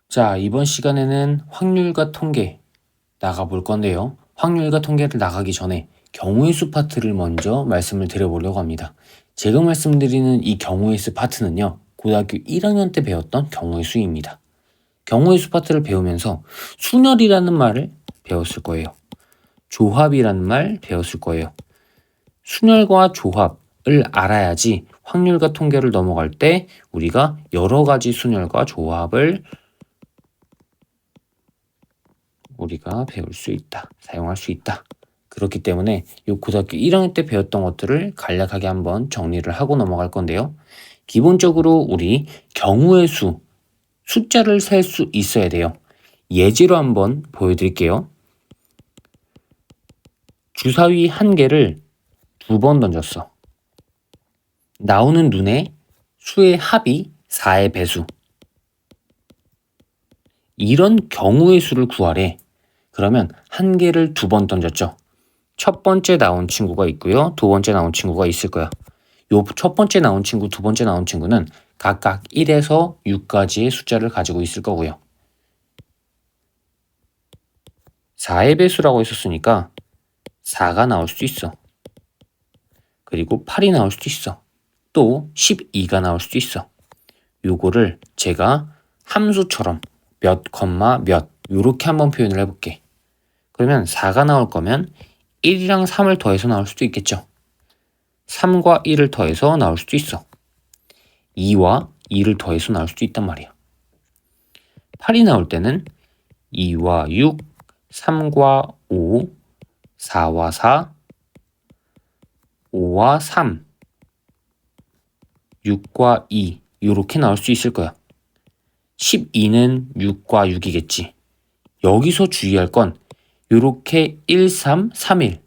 자, 이번 시간에는 확률과 통계 나가볼 건데요. 확률과 통계를 나가기 전에 경우의 수 파트를 먼저 말씀을 드려보려고 합니다. 제가 말씀드리는 이 경우의 수 파트는요, 고등학교 1학년 때 배웠던 경우의 수입니다. 경우의 수 파트를 배우면서 순열이라는 말을 배웠을 거예요. 조합이라는 말 배웠을 거예요. 순열과 조합을 알아야지 확률과 통계를 넘어갈 때 우리가 여러 가지 순열과 조합을 우리가 배울 수 있다. 사용할 수 있다. 그렇기 때문에 이 고등학교 1학년 때 배웠던 것들을 간략하게 한번 정리를 하고 넘어갈 건데요. 기본적으로 우리 경우의 수, 숫자를 셀 수 있어야 돼요. 예제로 한번 보여드릴게요. 주사위 한 개를 2번 던졌어. 나오는 눈에 수의 합이 4의 배수. 이런 경우의 수를 구하래. 그러면 한 개를 2번 던졌죠. 첫 번째 나온 친구가 있고요. 두 번째 나온 친구가 있을 거야. 요 첫 번째 나온 친구, 두 번째 나온 친구는 각각 1에서 6까지의 숫자를 가지고 있을 거고요. 4의 배수라고 했었으니까 4가 나올 수도 있어. 그리고 8이 나올 수도 있어. 또 12가 나올 수도 있어. 요거를 제가 함수처럼 몇 컴마 몇 요렇게 한번 표현을 해볼게. 그러면 4가 나올 거면 1이랑 3을 더해서 나올 수도 있겠죠. 3과 1을 더해서 나올 수도 있어. 2와 2를 더해서 나올 수도 있단 말이야. 8이 나올 때는 2와 6, 3과 5, 4와 4, 5와 3, 6과 2 이렇게 나올 수 있을 거야. 12는 6과 6이겠지. 여기서 주의할 건 이렇게 1, 3, 3, 1,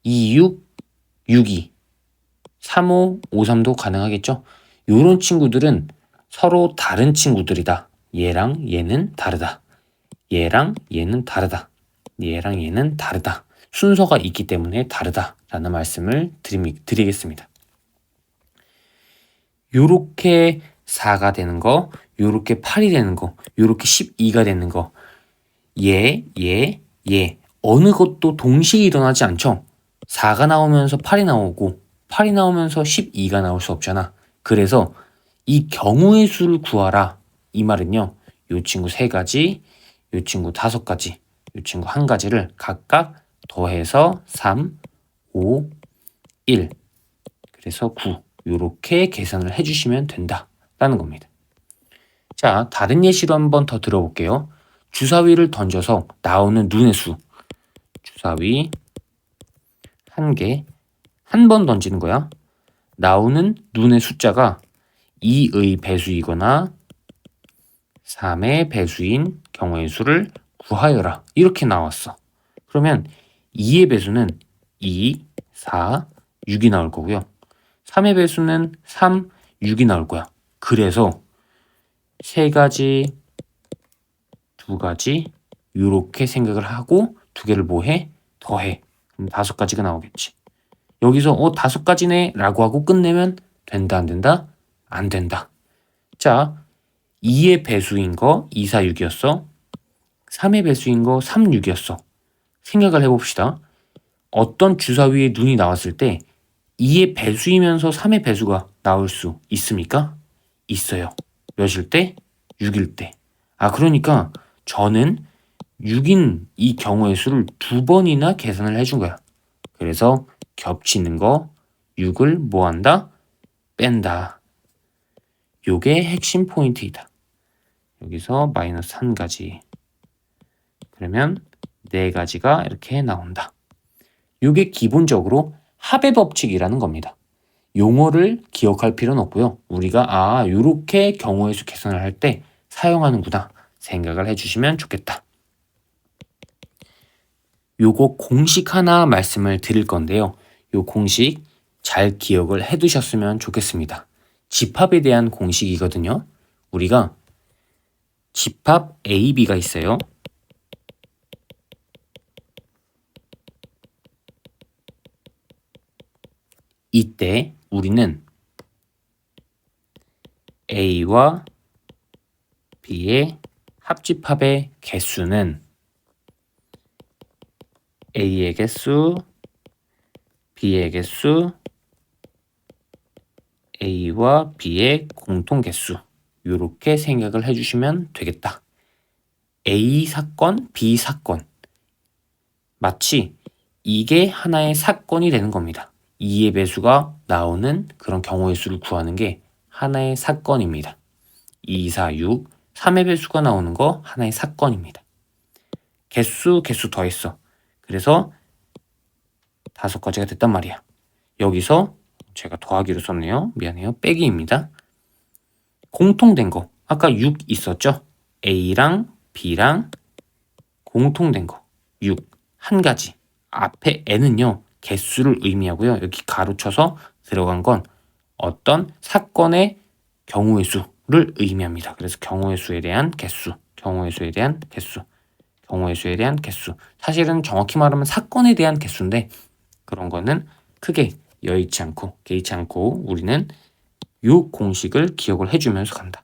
2, 6, 6, 2, 3, 5, 5, 3도 가능하겠죠. 이런 친구들은 서로 다른 친구들이다. 얘랑 얘는 다르다. 얘랑 얘는 다르다. 얘랑 얘는 다르다. 순서가 있기 때문에 다르다라는 말씀을 드리겠습니다. 요렇게 4가 되는 거, 요렇게 8이 되는 거, 요렇게 12가 되는 거, 얘. 어느 것도 동시에 일어나지 않죠? 4가 나오면서 8이 나오고 8이 나오면서 12가 나올 수 없잖아. 그래서 이 경우의 수를 구하라. 이 말은요. 요 친구 3가지, 요 친구 5가지, 요 친구 1가지를 각각 더해서 3, 5, 1, 그래서 9 요렇게 계산을 해주시면 된다라는 겁니다. 자, 다른 예시로 한번 더 들어볼게요. 주사위를 던져서 나오는 눈의 수. 주사위 1개, 한 번 던지는 거야. 나오는 눈의 숫자가 2의 배수이거나 3의 배수인 경우의 수를 구하여라. 이렇게 나왔어. 그러면 2의 배수는 2, 4, 6이 나올 거고요. 3의 배수는 3, 6이 나올 거야. 그래서 3가지, 2가지 이렇게 생각을 하고 2개를 뭐해? 더해. 그럼 5가지가 나오겠지. 여기서 5가지네 라고 하고 끝내면 된다 안 된다? 안 된다. 자, 2의 배수인 거 2, 4, 6이었어. 3의 배수인 거 3, 6이었어. 생각을 해봅시다. 어떤 주사위에 눈이 나왔을 때 2의 배수이면서 3의 배수가 나올 수 있습니까? 있어요. 몇일 때? 6일 때. 그러니까 저는 6인 이 경우의 수를 2번이나 계산을 해준 거야. 그래서 겹치는 거 6을 뭐 한다? 뺀다. 요게 핵심 포인트이다. 여기서 마이너스 1가지. 그러면 4가지가 이렇게 나온다. 요게 기본적으로 합의 법칙이라는 겁니다. 용어를 기억할 필요는 없고요. 우리가 요렇게 경우의 수 계산을 할 때 사용하는구나 생각을 해주시면 좋겠다. 요거 공식 하나 말씀을 드릴 건데요. 요 공식 잘 기억을 해두셨으면 좋겠습니다. 집합에 대한 공식이거든요. 우리가 집합 A, B가 있어요. 이때 우리는 A와 B의 합집합의 개수는 A의 개수, B의 개수, A와 B의 공통 개수 이렇게 생각을 해주시면 되겠다. A 사건, B 사건 마치 이게 하나의 사건이 되는 겁니다. 2의 배수가 나오는 그런 경우의 수를 구하는 게 하나의 사건입니다. 2, 4, 6, 3의 배수가 나오는 거 하나의 사건입니다. 개수 더했어. 그래서 5가지가 됐단 말이야. 여기서 제가 더하기로 썼네요. 미안해요. 빼기입니다. 공통된 거 아까 6 있었죠? A랑 B랑 공통된 거 6 한 가지. 앞에 n은요 개수를 의미하고요. 여기 가로쳐서 들어간 건 어떤 사건의 경우의 수를 의미합니다. 그래서 경우의 수에 대한 개수, 경우의 수에 대한 개수, 경우의 수에 대한 개수. 사실은 정확히 말하면 사건에 대한 개수인데 그런 거는 크게 개의치 않고 우리는 요 공식을 기억을 해주면서 간다.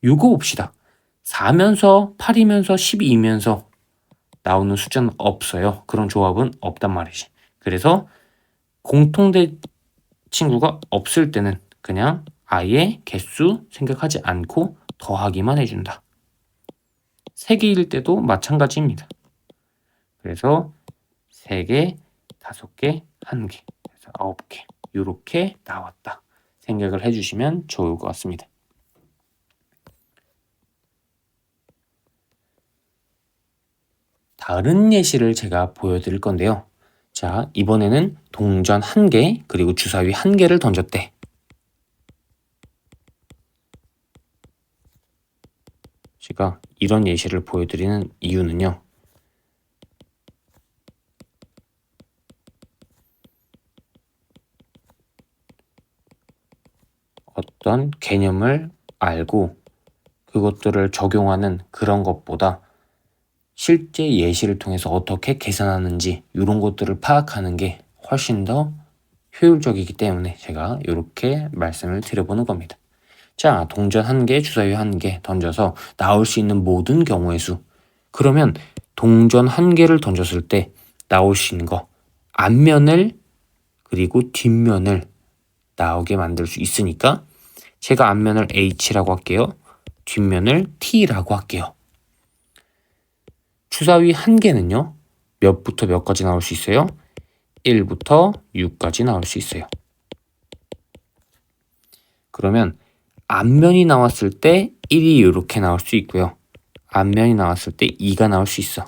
요거 봅시다. 4면서 8이면서 12면서 나오는 숫자는 없어요. 그런 조합은 없단 말이지. 그래서 공통된 친구가 없을 때는 그냥 아예 개수 생각하지 않고 더하기만 해준다. 3개일 때도 마찬가지입니다. 그래서 3개, 5개, 1개, 그래서 9개 이렇게 나왔다. 생각을 해주시면 좋을 것 같습니다. 다른 예시를 제가 보여드릴 건데요. 자, 이번에는 동전 1개 그리고 주사위 1개를 던졌대. 제가 이런 예시를 보여드리는 이유는요. 어떤 개념을 알고 그것들을 적용하는 그런 것보다 실제 예시를 통해서 어떻게 계산하는지 이런 것들을 파악하는 게 훨씬 더 효율적이기 때문에 제가 이렇게 말씀을 드려보는 겁니다. 자, 동전 1개, 주사위 1개 던져서 나올 수 있는 모든 경우의 수. 그러면 동전 1개를 던졌을 때 나올 수 있는 거 앞면을 그리고 뒷면을 나오게 만들 수 있으니까 제가 앞면을 H라고 할게요. 뒷면을 T라고 할게요. 주사위 1개는요. 몇부터 몇까지 나올 수 있어요? 1부터 6까지 나올 수 있어요. 그러면 앞면이 나왔을 때 1이 이렇게 나올 수 있고요. 앞면이 나왔을 때 2가 나올 수 있어.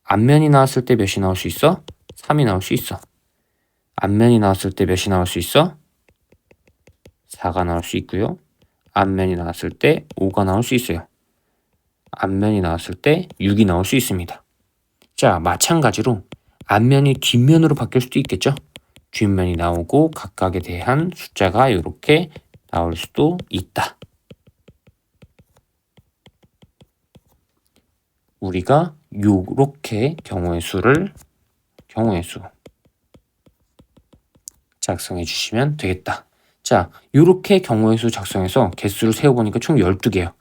앞면이 나왔을 때 몇이 나올 수 있어? 3이 나올 수 있어. 앞면이 나왔을 때 몇이 나올 수 있어? 4가 나올 수 있고요. 앞면이 나왔을 때 5가 나올 수 있어요. 앞면이 나왔을 때 6이 나올 수 있습니다. 자, 마찬가지로 앞면이 뒷면으로 바뀔 수도 있겠죠? 뒷면이 나오고 각각에 대한 숫자가 이렇게 나올 수도 있다. 우리가 요렇게 경우의 수 작성해 주시면 되겠다. 자, 요렇게 경우의 수 작성해서 개수를 세어보니까 총 12개예요.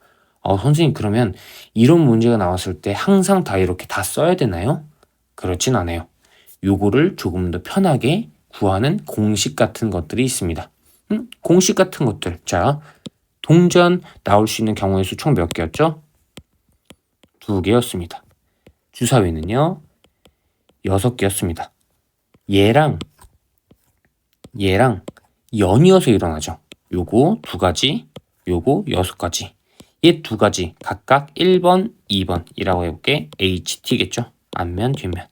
선생님 그러면 이런 문제가 나왔을 때 항상 다 이렇게 다 써야 되나요? 그렇진 않아요. 요거를 조금 더 편하게 구하는 공식 같은 것들이 있습니다. 공식 같은 것들. 자, 동전 나올 수 있는 경우의 수 총 몇 개였죠? 2개였습니다. 주사위는요 6개였습니다. 얘랑 연이어서 일어나죠. 요거 2가지, 요거 6가지. 얘 2가지 각각 1번, 2번이라고 해볼게. HT겠죠. 앞면, 뒷면.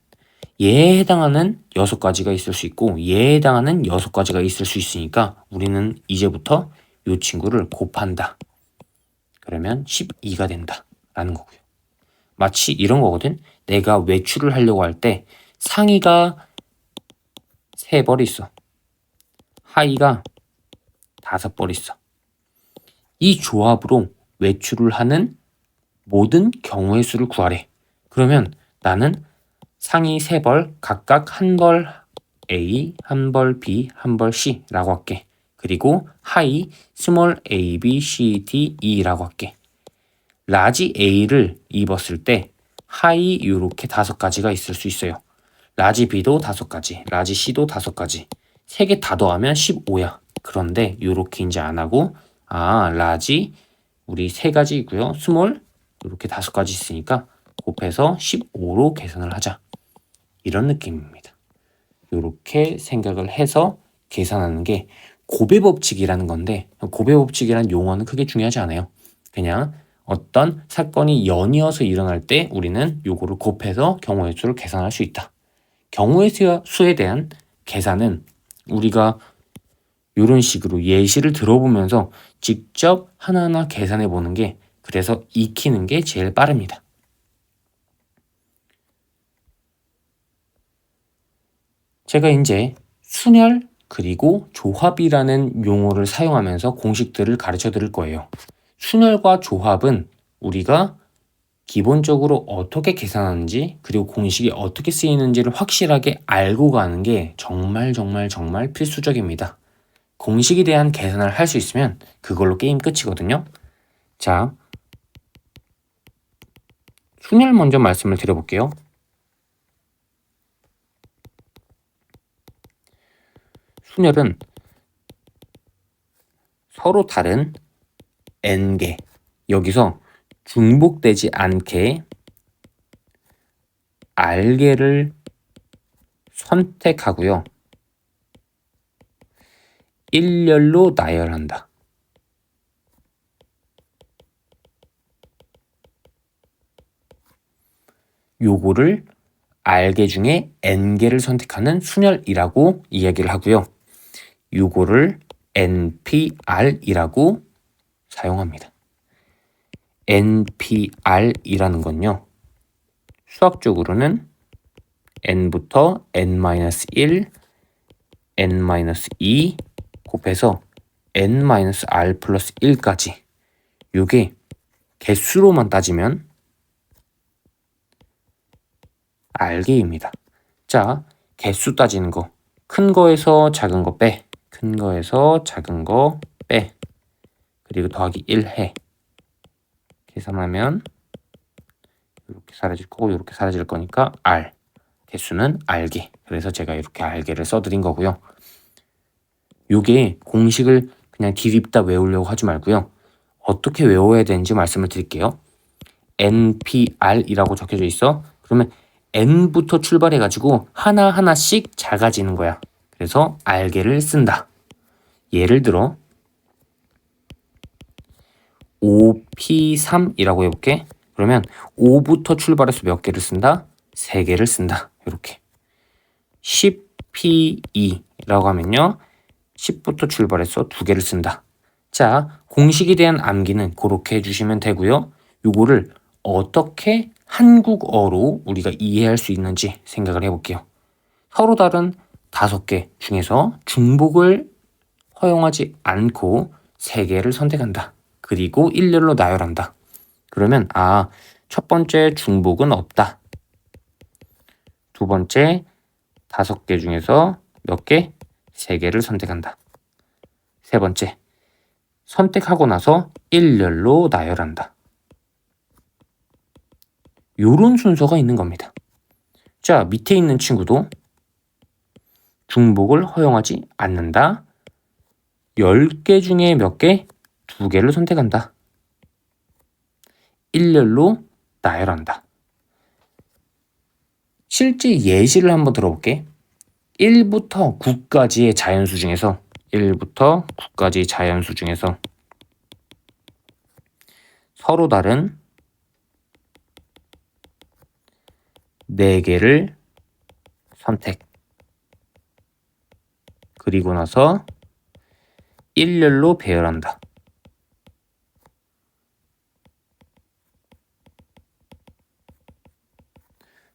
얘에 해당하는 6가지가 있을 수 있고 얘에 해당하는 6가지가 있을 수 있으니까 우리는 이제부터 이 친구를 곱한다. 그러면 12가 된다 라는 거고요. 마치 이런 거거든. 내가 외출을 하려고 할 때 상의가 3벌 있어. 하의가 5벌 있어. 이 조합으로 외출을 하는 모든 경우의 수를 구하래. 그러면 나는 상의 3벌 각각 1벌 A, 1벌 B, 1벌 C라고 할게. 그리고 하의 스몰 a, b, c, d, e라고 할게. 라지 A를 입었을 때 하이 이렇게 5가지가 있을 수 있어요. 라지 B도 5가지, 라지 C도 5가지. 3개 다 더하면 15야. 그런데 이렇게 이제 안 하고 라지 우리 3가지고요. 스몰 이렇게 5가지 있으니까 곱해서 15로 계산을 하자. 이런 느낌입니다. 이렇게 생각을 해서 계산하는 게 곱의 법칙이라는 건데, 곱의 법칙이라는 용어는 크게 중요하지 않아요. 그냥 어떤 사건이 연이어서 일어날 때 우리는 요거를 곱해서 경우의 수를 계산할 수 있다. 경우의 수에 대한 계산은 우리가 이런 식으로 예시를 들어보면서 직접 하나하나 계산해 보는 게, 그래서 익히는 게 제일 빠릅니다. 제가 이제 순열 그리고 조합이라는 용어를 사용하면서 공식들을 가르쳐 드릴 거예요. 순열과 조합은 우리가 기본적으로 어떻게 계산하는지, 그리고 공식이 어떻게 쓰이는지를 확실하게 알고 가는 게 정말 필수적입니다. 공식에 대한 계산을 할 수 있으면 그걸로 게임 끝이거든요. 자, 순열 먼저 말씀을 드려볼게요. 순열은 서로 다른 n개, 여기서 중복되지 않게 r개를 선택하고요. 일렬로 나열한다. 요거를 r개 중에 n개를 선택하는 순열이라고 이야기를 하고요. 요거를 NPR이라고 사용합니다. NPR이라는 건요, 수학적으로는 n부터 n-1, n-2 곱해서 n-r 플러스 1까지, 요게 개수로만 따지면 r개입니다. 자, 개수 따지는 거, 큰 거에서 작은 거 빼, 큰 거에서 작은 거 빼, 그리고 더하기 1 해. 계산하면 이렇게 사라질 거고 이렇게 사라질 거니까 r, 개수는 r개. 그래서 제가 이렇게 r개를 써드린 거고요. 요게 공식을 그냥 디립다 외우려고 하지 말고요. 어떻게 외워야 되는지 말씀을 드릴게요. NPR이라고 적혀져 있어. 그러면 n부터 출발해가지고 하나하나씩 작아지는 거야. 그래서 r개를 쓴다. 예를 들어 5P3이라고 해볼게. 그러면 5부터 출발해서 몇 개를 쓴다? 3개를 쓴다. 이렇게 10P2라고 하면요, 10부터 출발해서 2개를 쓴다. 자, 공식에 대한 암기는 그렇게 해주시면 되고요. 요거를 어떻게 한국어로 우리가 이해할 수 있는지 생각을 해볼게요. 서로 다른 5개 중에서 중복을 허용하지 않고 3개를 선택한다. 그리고 일렬로 나열한다. 그러면 첫 번째 중복은 없다. 두 번째 5개 중에서 몇 개? 3개를 선택한다. 세 번째, 선택하고 나서 일렬로 나열한다. 요런 순서가 있는 겁니다. 자, 밑에 있는 친구도 중복을 허용하지 않는다. 10개 중에 몇 개? 2개를 선택한다. 일렬로 나열한다. 실제 예시를 한번 들어볼게. 1부터 9까지의 자연수 중에서 1부터 9까지 자연수 중에서 서로 다른 4개를 선택. 그리고 나서 일렬로 배열한다.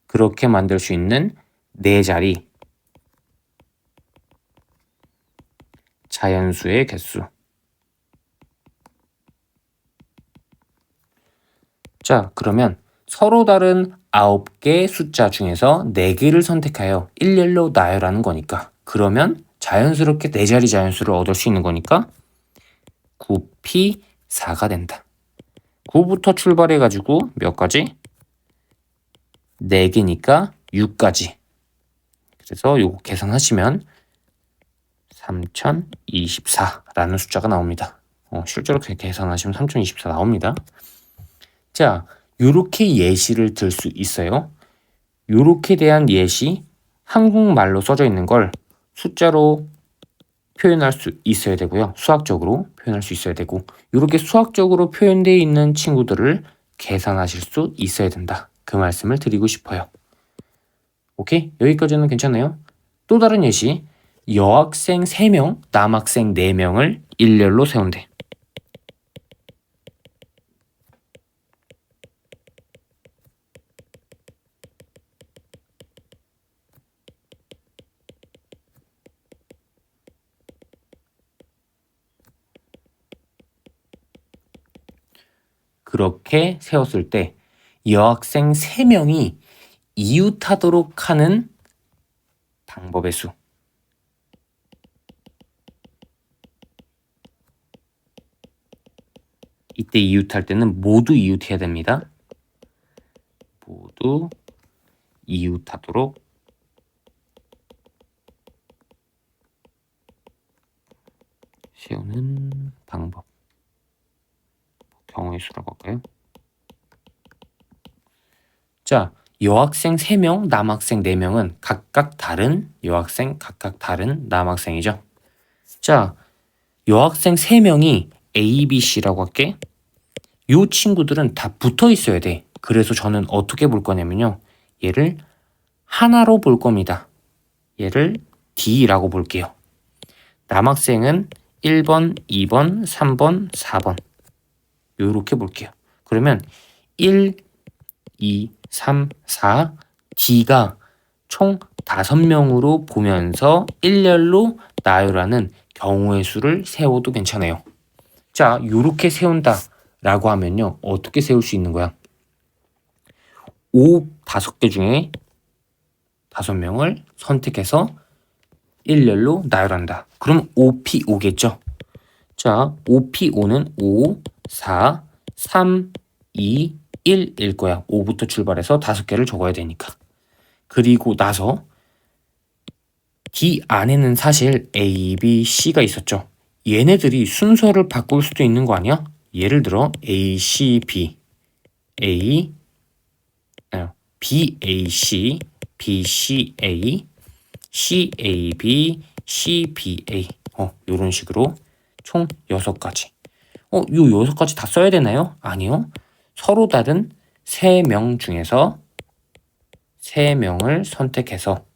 그렇게 만들 수 있는 4자리 자연수의 개수. 자, 그러면 서로 다른 9개 숫자 중에서 4개를 선택하여 일렬로 나열하는 거니까, 그러면 자연스럽게 4자리 자연수를 얻을 수 있는 거니까 9P4가 된다. 9부터 출발해가지고 몇 가지? 4개니까 6까지. 그래서 요거 계산하시면 3024라는 숫자가 나옵니다. 실제로 계산하시면 3024 나옵니다. 자, 요렇게 예시를 들 수 있어요. 요렇게 대한 예시, 한국말로 써져 있는 걸 숫자로 표현할 수 있어야 되고요. 수학적으로 표현할 수 있어야 되고, 요렇게 수학적으로 표현되어 있는 친구들을 계산하실 수 있어야 된다. 그 말씀을 드리고 싶어요. 오케이? 여기까지는 괜찮아요? 또 다른 예시, 여학생 3명, 남학생 4명을 일렬로 세운대. 그렇게 세웠을 때 여학생 3명이 이웃하도록 하는 방법의 수. 이때 이웃할 때는 모두 이웃해야 됩니다. 모두 이웃하도록 세우는 방법. 경우의 수라고 할까요? 자, 여학생 3명, 남학생 4명은 각각 다른 여학생, 각각 다른 남학생이죠. 자, 여학생 3명이 A, B, C라고 할게. 요 친구들은 다 붙어 있어야 돼. 그래서 저는 어떻게 볼 거냐면요. 얘를 하나로 볼 겁니다. 얘를 D라고 볼게요. 남학생은 1번, 2번, 3번, 4번. 요렇게 볼게요. 그러면 1, 2, 3, 4, D가 총 5명으로 보면서 일렬로 나열하는 경우의 수를 세워도 괜찮아요. 자, 요렇게 세운다 라고 하면요. 어떻게 세울 수 있는 거야? 5개 중에 5명을 선택해서 일렬로 나열한다. 그럼 5P5겠죠? 자, 5P5는 5, 4, 3, 2, 1일 거야. 5부터 출발해서 5개를 적어야 되니까. 그리고 나서 D 안에는 사실 A, B, C가 있었죠. 얘네들이 순서를 바꿀 수도 있는 거 아니야? 예를 들어 A, C, B, B, A, C, B, C, A, C, A, B, C, B, A. 요런 식으로 총 6가지. 요 6가지 다 써야 되나요? 아니요. 서로 다른 3명 중에서 3명을 선택해서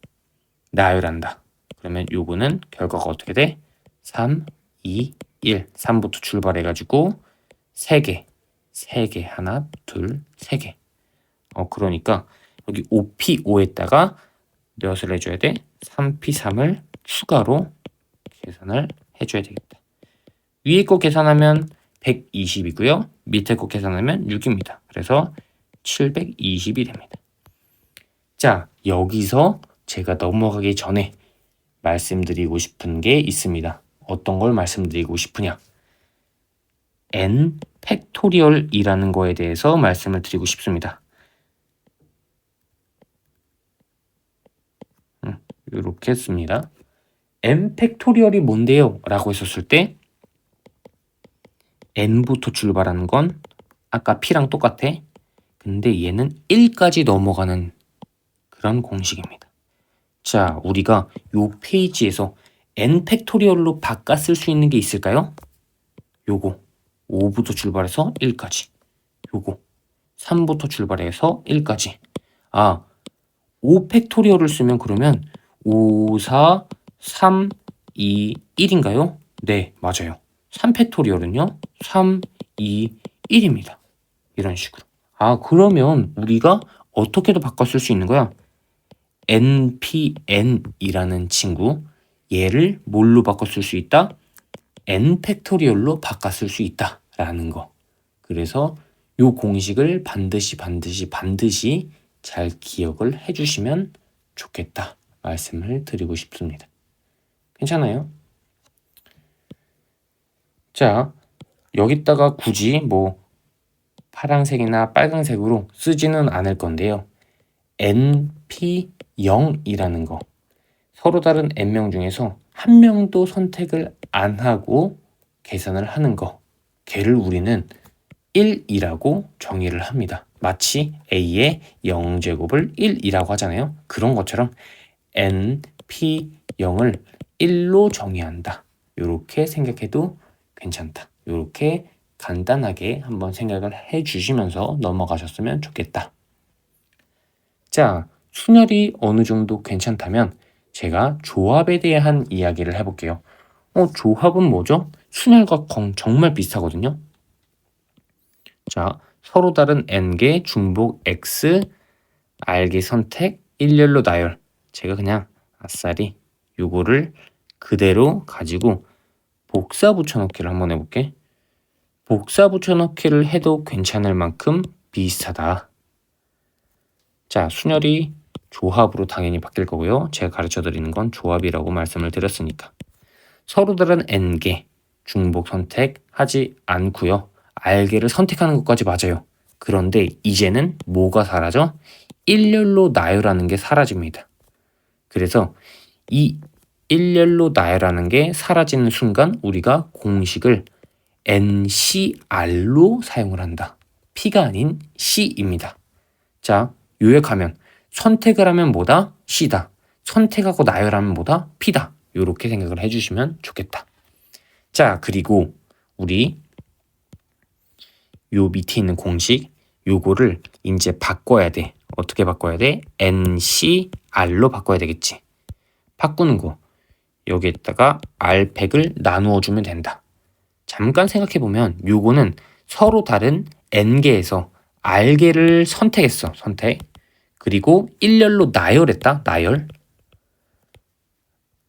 나열한다. 그러면 요거는 결과가 어떻게 돼? 3, 2, 1. 3부터 출발해가지고 3개. 하나, 둘, 3개. 그러니까 여기 5P5에다가 몇을 해줘야 돼? 3P3을 추가로 계산을 해줘야 되겠다. 위에 거 계산하면 120이고요. 밑에 거 계산하면 6입니다. 그래서 720이 됩니다. 자, 여기서 제가 넘어가기 전에 말씀드리고 싶은 게 있습니다. 어떤 걸 말씀드리고 싶으냐? n 팩토리얼이라는 거에 대해서 말씀을 드리고 싶습니다. 이렇게 씁니다. n 팩토리얼이 뭔데요? 라고 했었을 때 n부터 출발하는 건 아까 p랑 똑같아. 근데 얘는 1까지 넘어가는 그런 공식입니다. 자, 우리가 요 페이지에서 n 팩토리얼로 바꿔 쓸 수 있는 게 있을까요? 요거 5부터 출발해서 1까지. 요거 3부터 출발해서 1까지. 5 팩토리얼을 쓰면 그러면 5, 4, 3, 2, 1인가요? 네, 맞아요. 3 팩토리얼은요? 3, 2, 1입니다. 이런 식으로. 그러면 우리가 어떻게도 바꿔 쓸 수 있는 거야? npn이라는 친구, 얘를 뭘로 바꿔 쓸 수 있다? n 팩토리얼로 바꿔 쓸 수 있다라는 거. 그래서 요 공식을 반드시 잘 기억을 해주시면 좋겠다 말씀을 드리고 싶습니다. 괜찮아요? 자, 여기다가 굳이 파란색이나 빨간색으로 쓰지는 않을 건데요. NP0이라는 거. 서로 다른 n명 중에서 한 명도 선택을 안 하고 계산을 하는 거. 걔를 우리는 1이라고 정의를 합니다. 마치 a의 0제곱을 1이라고 하잖아요. 그런 것처럼 np0을 1로 정의한다. 이렇게 생각해도 괜찮다. 이렇게 간단하게 한번 생각을 해주시면서 넘어가셨으면 좋겠다. 자, 순열이 어느 정도 괜찮다면 제가 조합에 대한 이야기를 해볼게요. 조합은 뭐죠? 순열과 공 정말 비슷하거든요. 자, 서로 다른 n개 중복 x, r개 선택, 일렬로 나열. 제가 그냥 아싸리 요거를 그대로 가지고 복사 붙여넣기를 한번 해볼게. 복사 붙여넣기를 해도 괜찮을 만큼 비슷하다. 자, 순열이 조합으로 당연히 바뀔 거고요. 제가 가르쳐드리는 건 조합이라고 말씀을 드렸으니까. 서로 다른 n개 중복 선택하지 않고요. r개를 선택하는 것까지 맞아요. 그런데 이제는 뭐가 사라져? 일렬로 나열하는 게 사라집니다. 그래서 이 일렬로 나열하는 게 사라지는 순간 우리가 공식을 NCR로 사용을 한다. P가 아닌 C입니다. 자, 요약하면 선택을 하면 뭐다? C다. 선택하고 나열하면 뭐다? P다. 이렇게 생각을 해주시면 좋겠다. 자, 그리고 우리 요 밑에 있는 공식 요거를 이제 바꿔야 돼. 어떻게 바꿔야 돼? NCR로 바꿔야 되겠지. 바꾸는 거. 여기에다가 R팩을 나누어 주면 된다. 잠깐 생각해보면 요거는 서로 다른 N개에서 R개를 선택했어. 선택. 그리고 일렬로 나열했다. 나열.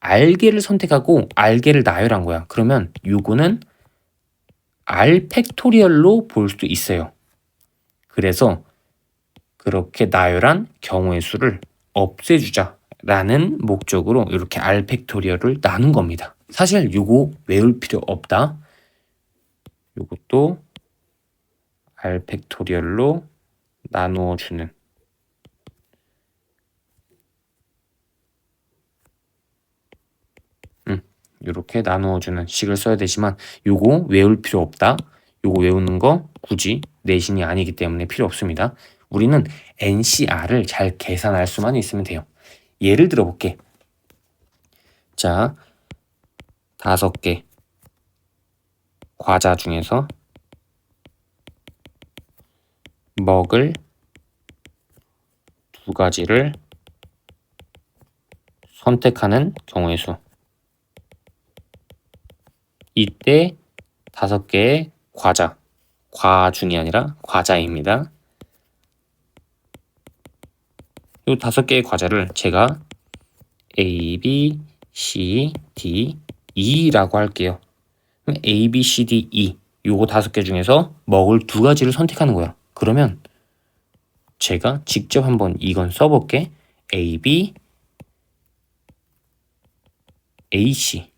R개를 선택하고 R개를 나열한 거야. 그러면 요거는 R팩토리얼로 볼 수도 있어요. 그래서 그렇게 나열한 경우의 수를 없애주자라는 목적으로 이렇게 R팩토리얼을 나눈 겁니다. 사실 요거 외울 필요 없다. 요것도 R팩토리얼로 나누어 주는 이렇게 나누어주는 식을 써야 되지만 요거 외울 필요 없다. 요거 외우는 거 굳이 내신이 아니기 때문에 필요 없습니다. 우리는 NCR을 잘 계산할 수만 있으면 돼요. 예를 들어 볼게. 자, 5개 과자 중에서 먹을 2가지를 선택하는 경우의 수. 이때 5개의 과자, 과중이 아니라 과자입니다. 이 5개의 과자를 제가 A, B, C, D, E라고 할게요. A, B, C, D, E 요거 5개 중에서 먹을 2가지를 선택하는 거야. 그러면 제가 직접 한번 이건 써볼게. A, B, A, C,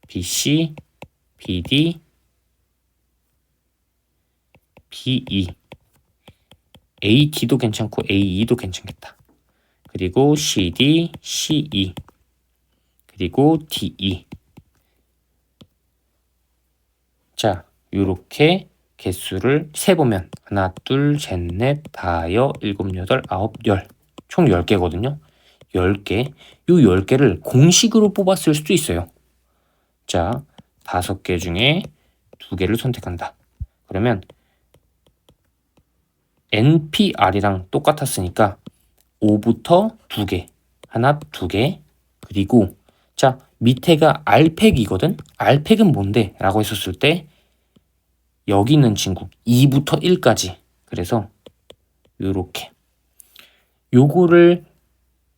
B, C, B, D, B, E, A, D도 괜찮고 A, E도 괜찮겠다. 그리고 C, D, C, E, 그리고 D, E. 자, 요렇게 개수를 세보면 하나, 둘, 셋, 넷, 다여, 일곱, 여덟, 아홉, 열. 총 10개거든요. 10개. 요 10개를 공식으로 뽑았을 수도 있어요. 자, 5개 중에 2개를 선택한다. 그러면 NPR이랑 똑같았으니까 5부터 2개, 하나, 2개, 그리고 자, 밑에가 R팩이거든? R팩은 뭔데? 라고 했었을 때 여기 있는 친구 2부터 1까지. 그래서 요렇게 요거를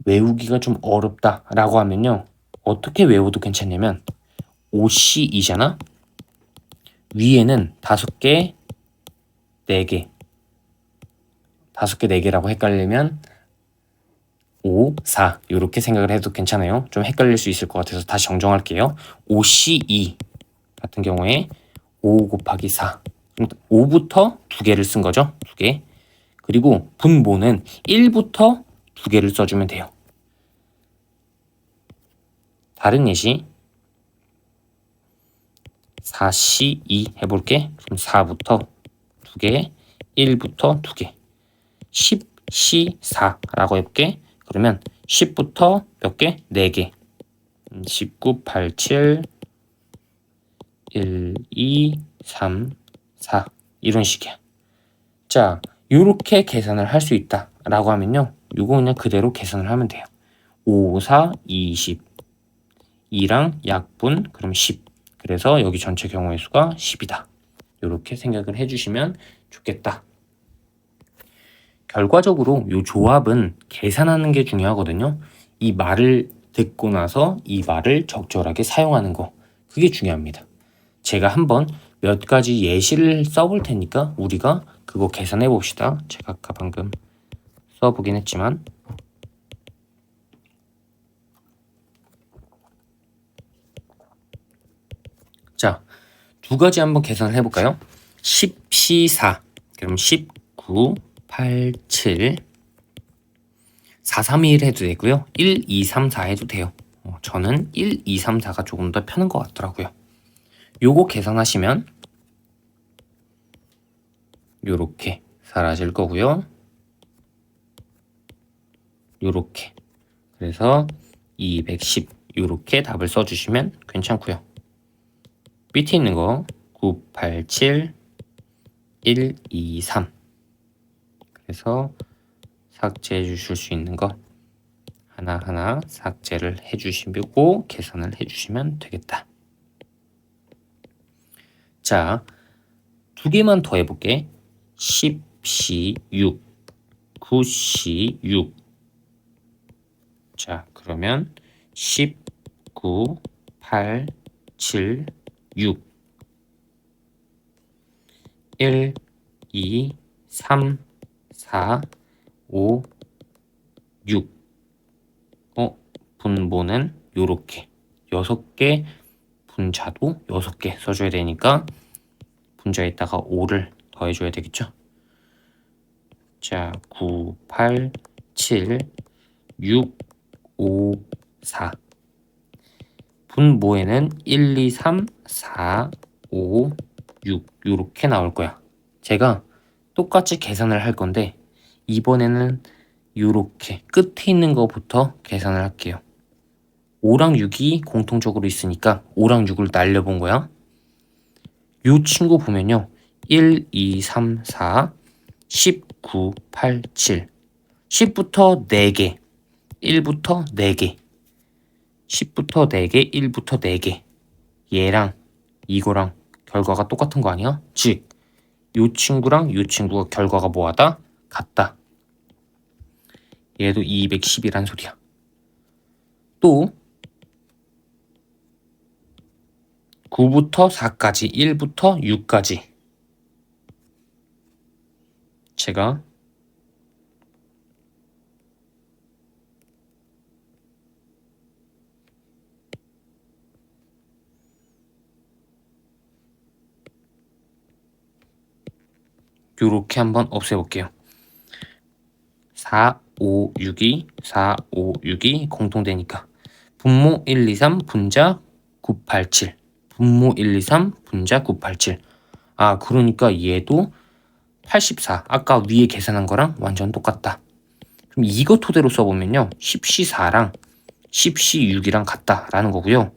외우기가 좀 어렵다 라고 하면요, 어떻게 외워도 괜찮냐면 OC이잖아? 위에는 5개, 4개, 5개, 4개라고 헷갈리면 5, 4 이렇게 생각을 해도 괜찮아요. 좀 헷갈릴 수 있을 것 같아서 다시 정정할게요. OCE 같은 경우에 5 곱하기 4 5부터 2개를 쓴 거죠. 2개. 그리고 분모는 1부터 2개를 써주면 돼요. 다른 예시 4C2 해볼게. 그럼 4부터 2개, 1부터 2개. 10C4라고 해볼게. 그러면 10부터 몇 개? 4개. 19, 8, 7, 1, 2, 3, 4 이런 식이야. 자, 요렇게 계산을 할 수 있다 라고 하면요, 요거 그냥 그대로 계산을 하면 돼요. 5, 4, 20 2랑 약분 그럼 10. 그래서 여기 전체 경우의 수가 10이다. 요렇게 생각을 해주시면 좋겠다. 결과적으로 요 조합은 계산하는 게 중요하거든요. 이 말을 듣고 나서 이 말을 적절하게 사용하는 거, 그게 중요합니다. 제가 한번 몇 가지 예시를 써볼 테니까 우리가 그거 계산해 봅시다. 제가 아까 방금 써보긴 했지만, 자, 두 가지 한번 계산을 해볼까요? 10C4 그럼 19, 8, 7 4, 3, 1 해도 되고요. 1, 2, 3, 4 해도 돼요. 저는 1, 2, 3, 4가 조금 더 편한 것 같더라고요. 요거 계산하시면 요렇게 사라질 거고요. 요렇게. 그래서 210 요렇게 답을 써주시면 괜찮고요. 밑에 있는 거 9, 8, 7, 1, 2, 3 그래서 삭제해 주실 수 있는 거 하나하나 삭제를 해주시고 계산을 해주시면 되겠다. 자, 두 개만 더 해볼게. 10C6, 9C6. 자, 그러면 19, 8, 7, 6 1, 2, 3, 4, 5, 6 분모는 요렇게 6개, 분자도 6개 써줘야 되니까 분자에다가 5를 더해줘야 되겠죠. 자, 9, 8, 7, 6, 5, 4 분모에는 1, 2, 3, 4, 5, 6 요렇게 나올 거야. 제가 똑같이 계산을 할 건데 이번에는 요렇게 끝에 있는 거부터 계산을 할게요. 5랑 6이 공통적으로 있으니까 5랑 6을 날려본 거야. 요 친구 보면요. 1, 2, 3, 4, 19, 8, 7 10부터 4개 1부터 4개 10부터 4개 1부터 4개 얘랑 이거랑 결과가 똑같은 거 아니야? 즉 요 친구랑 요 친구가 결과가 뭐하다? 같다. 얘도 210이란 소리야. 또 9부터 4까지 1부터 6까지 제가 요렇게 한번 없애볼게요. 4, 5, 6이 4, 5, 6이 공통되니까 분모 1, 2, 3 분자 9, 8, 7 분모 1, 2, 3 분자 9, 8, 7 아, 그러니까 얘도 84 아까 위에 계산한 거랑 완전 똑같다. 그럼 이거 토대로 써보면요 10C4랑 10C6이랑 같다라는 거고요.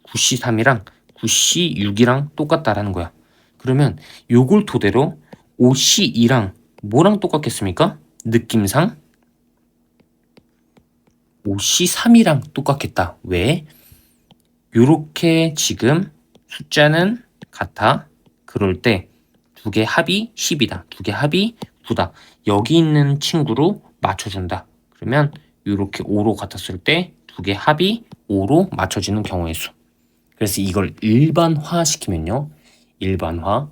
9C3이랑 9C6이랑 똑같다라는 거야. 그러면 요걸 토대로 5C2랑 뭐랑 똑같겠습니까? 느낌상 5C3이랑 똑같겠다. 왜? 요렇게 지금 숫자는 같아. 그럴 때 두 개 합이 10이다. 두 개 합이 9다. 여기 있는 친구로 맞춰준다. 그러면 요렇게 5로 같았을 때 두 개 합이 5로 맞춰지는 경우의 수. 그래서 이걸 일반화 시키면요. 일반화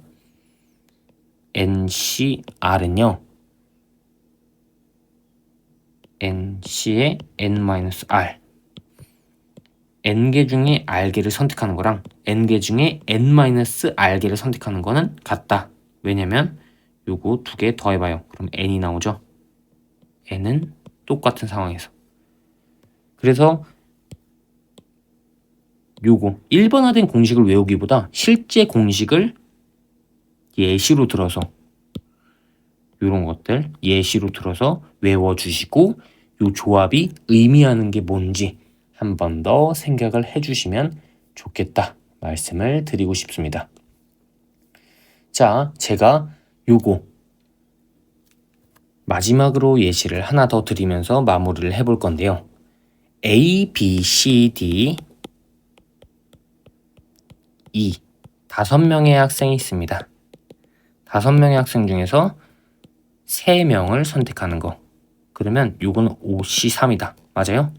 NCR은요. NC의 N-R N개 중에 R개를 선택하는 거랑 N개 중에 N-R개를 선택하는 거는 같다 왜냐면 요거 두 개 더해봐요. 그럼 n이 나오죠. n은 똑같은 상황에서. 그래서 요거 일반화된 공식을 외우기보다 실제 공식을 예시로 들어서 요런 것들 예시로 들어서 외워주시고 요 조합이 의미하는 게 뭔지 한 번 더 생각을 해주시면 좋겠다 말씀을 드리고 싶습니다. 자, 제가 요거 마지막으로 예시를 하나 더 드리면서 마무리를 해볼 건데요. A, B, C, D, E 5명의 학생이 있습니다. 5명의 학생 중에서 3명을 선택하는 거. 그러면 요거는 5C3이다. 맞아요?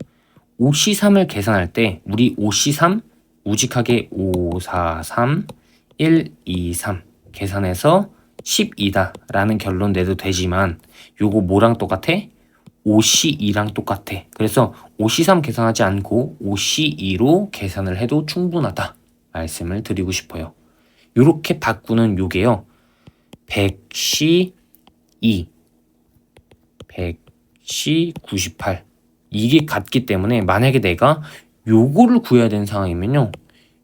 5C3을 계산할 때 우리 5C3 우직하게 5, 4, 3, 1, 2, 3 계산해서 12다 라는 결론 내도 되지만 요거 뭐랑 똑같아? 5C2랑 똑같아. 그래서 5C3 계산하지 않고 5C2로 계산을 해도 충분하다 말씀을 드리고 싶어요. 요렇게 바꾸는 요게요. 100C2, 100C98 이게 같기 때문에 만약에 내가 요거를 구해야 되는 상황이면요.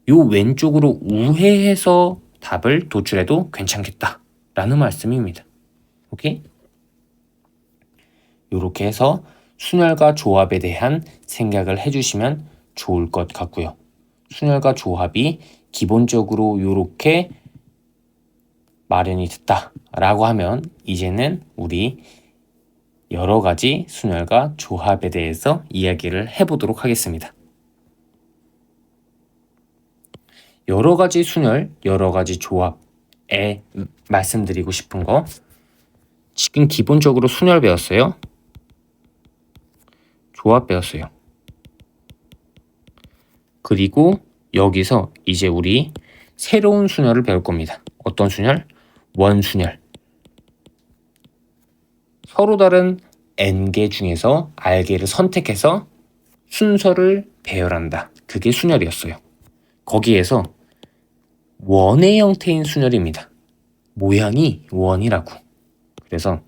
요 왼쪽으로 우회해서 답을 도출해도 괜찮겠다 라는 말씀입니다. 오케이? 요렇게 해서 순열과 조합에 대한 생각을 해주시면 좋을 것 같고요. 순열과 조합이 기본적으로 요렇게 마련이 됐다 라고 하면 이제는 우리 여러 가지 순열과 조합에 대해서 이야기를 해보도록 하겠습니다. 여러 가지 순열, 여러 가지 조합에 말씀드리고 싶은 거 지금 기본적으로 순열 배웠어요. 조합 배웠어요. 그리고 여기서 이제 우리 새로운 순열을 배울 겁니다. 어떤 순열? 원순열. 서로 다른 n개 중에서 r개를 선택해서 순서를 배열한다. 그게 순열이었어요. 거기에서 원의 형태인 순열입니다. 모양이 원이라고. 그래서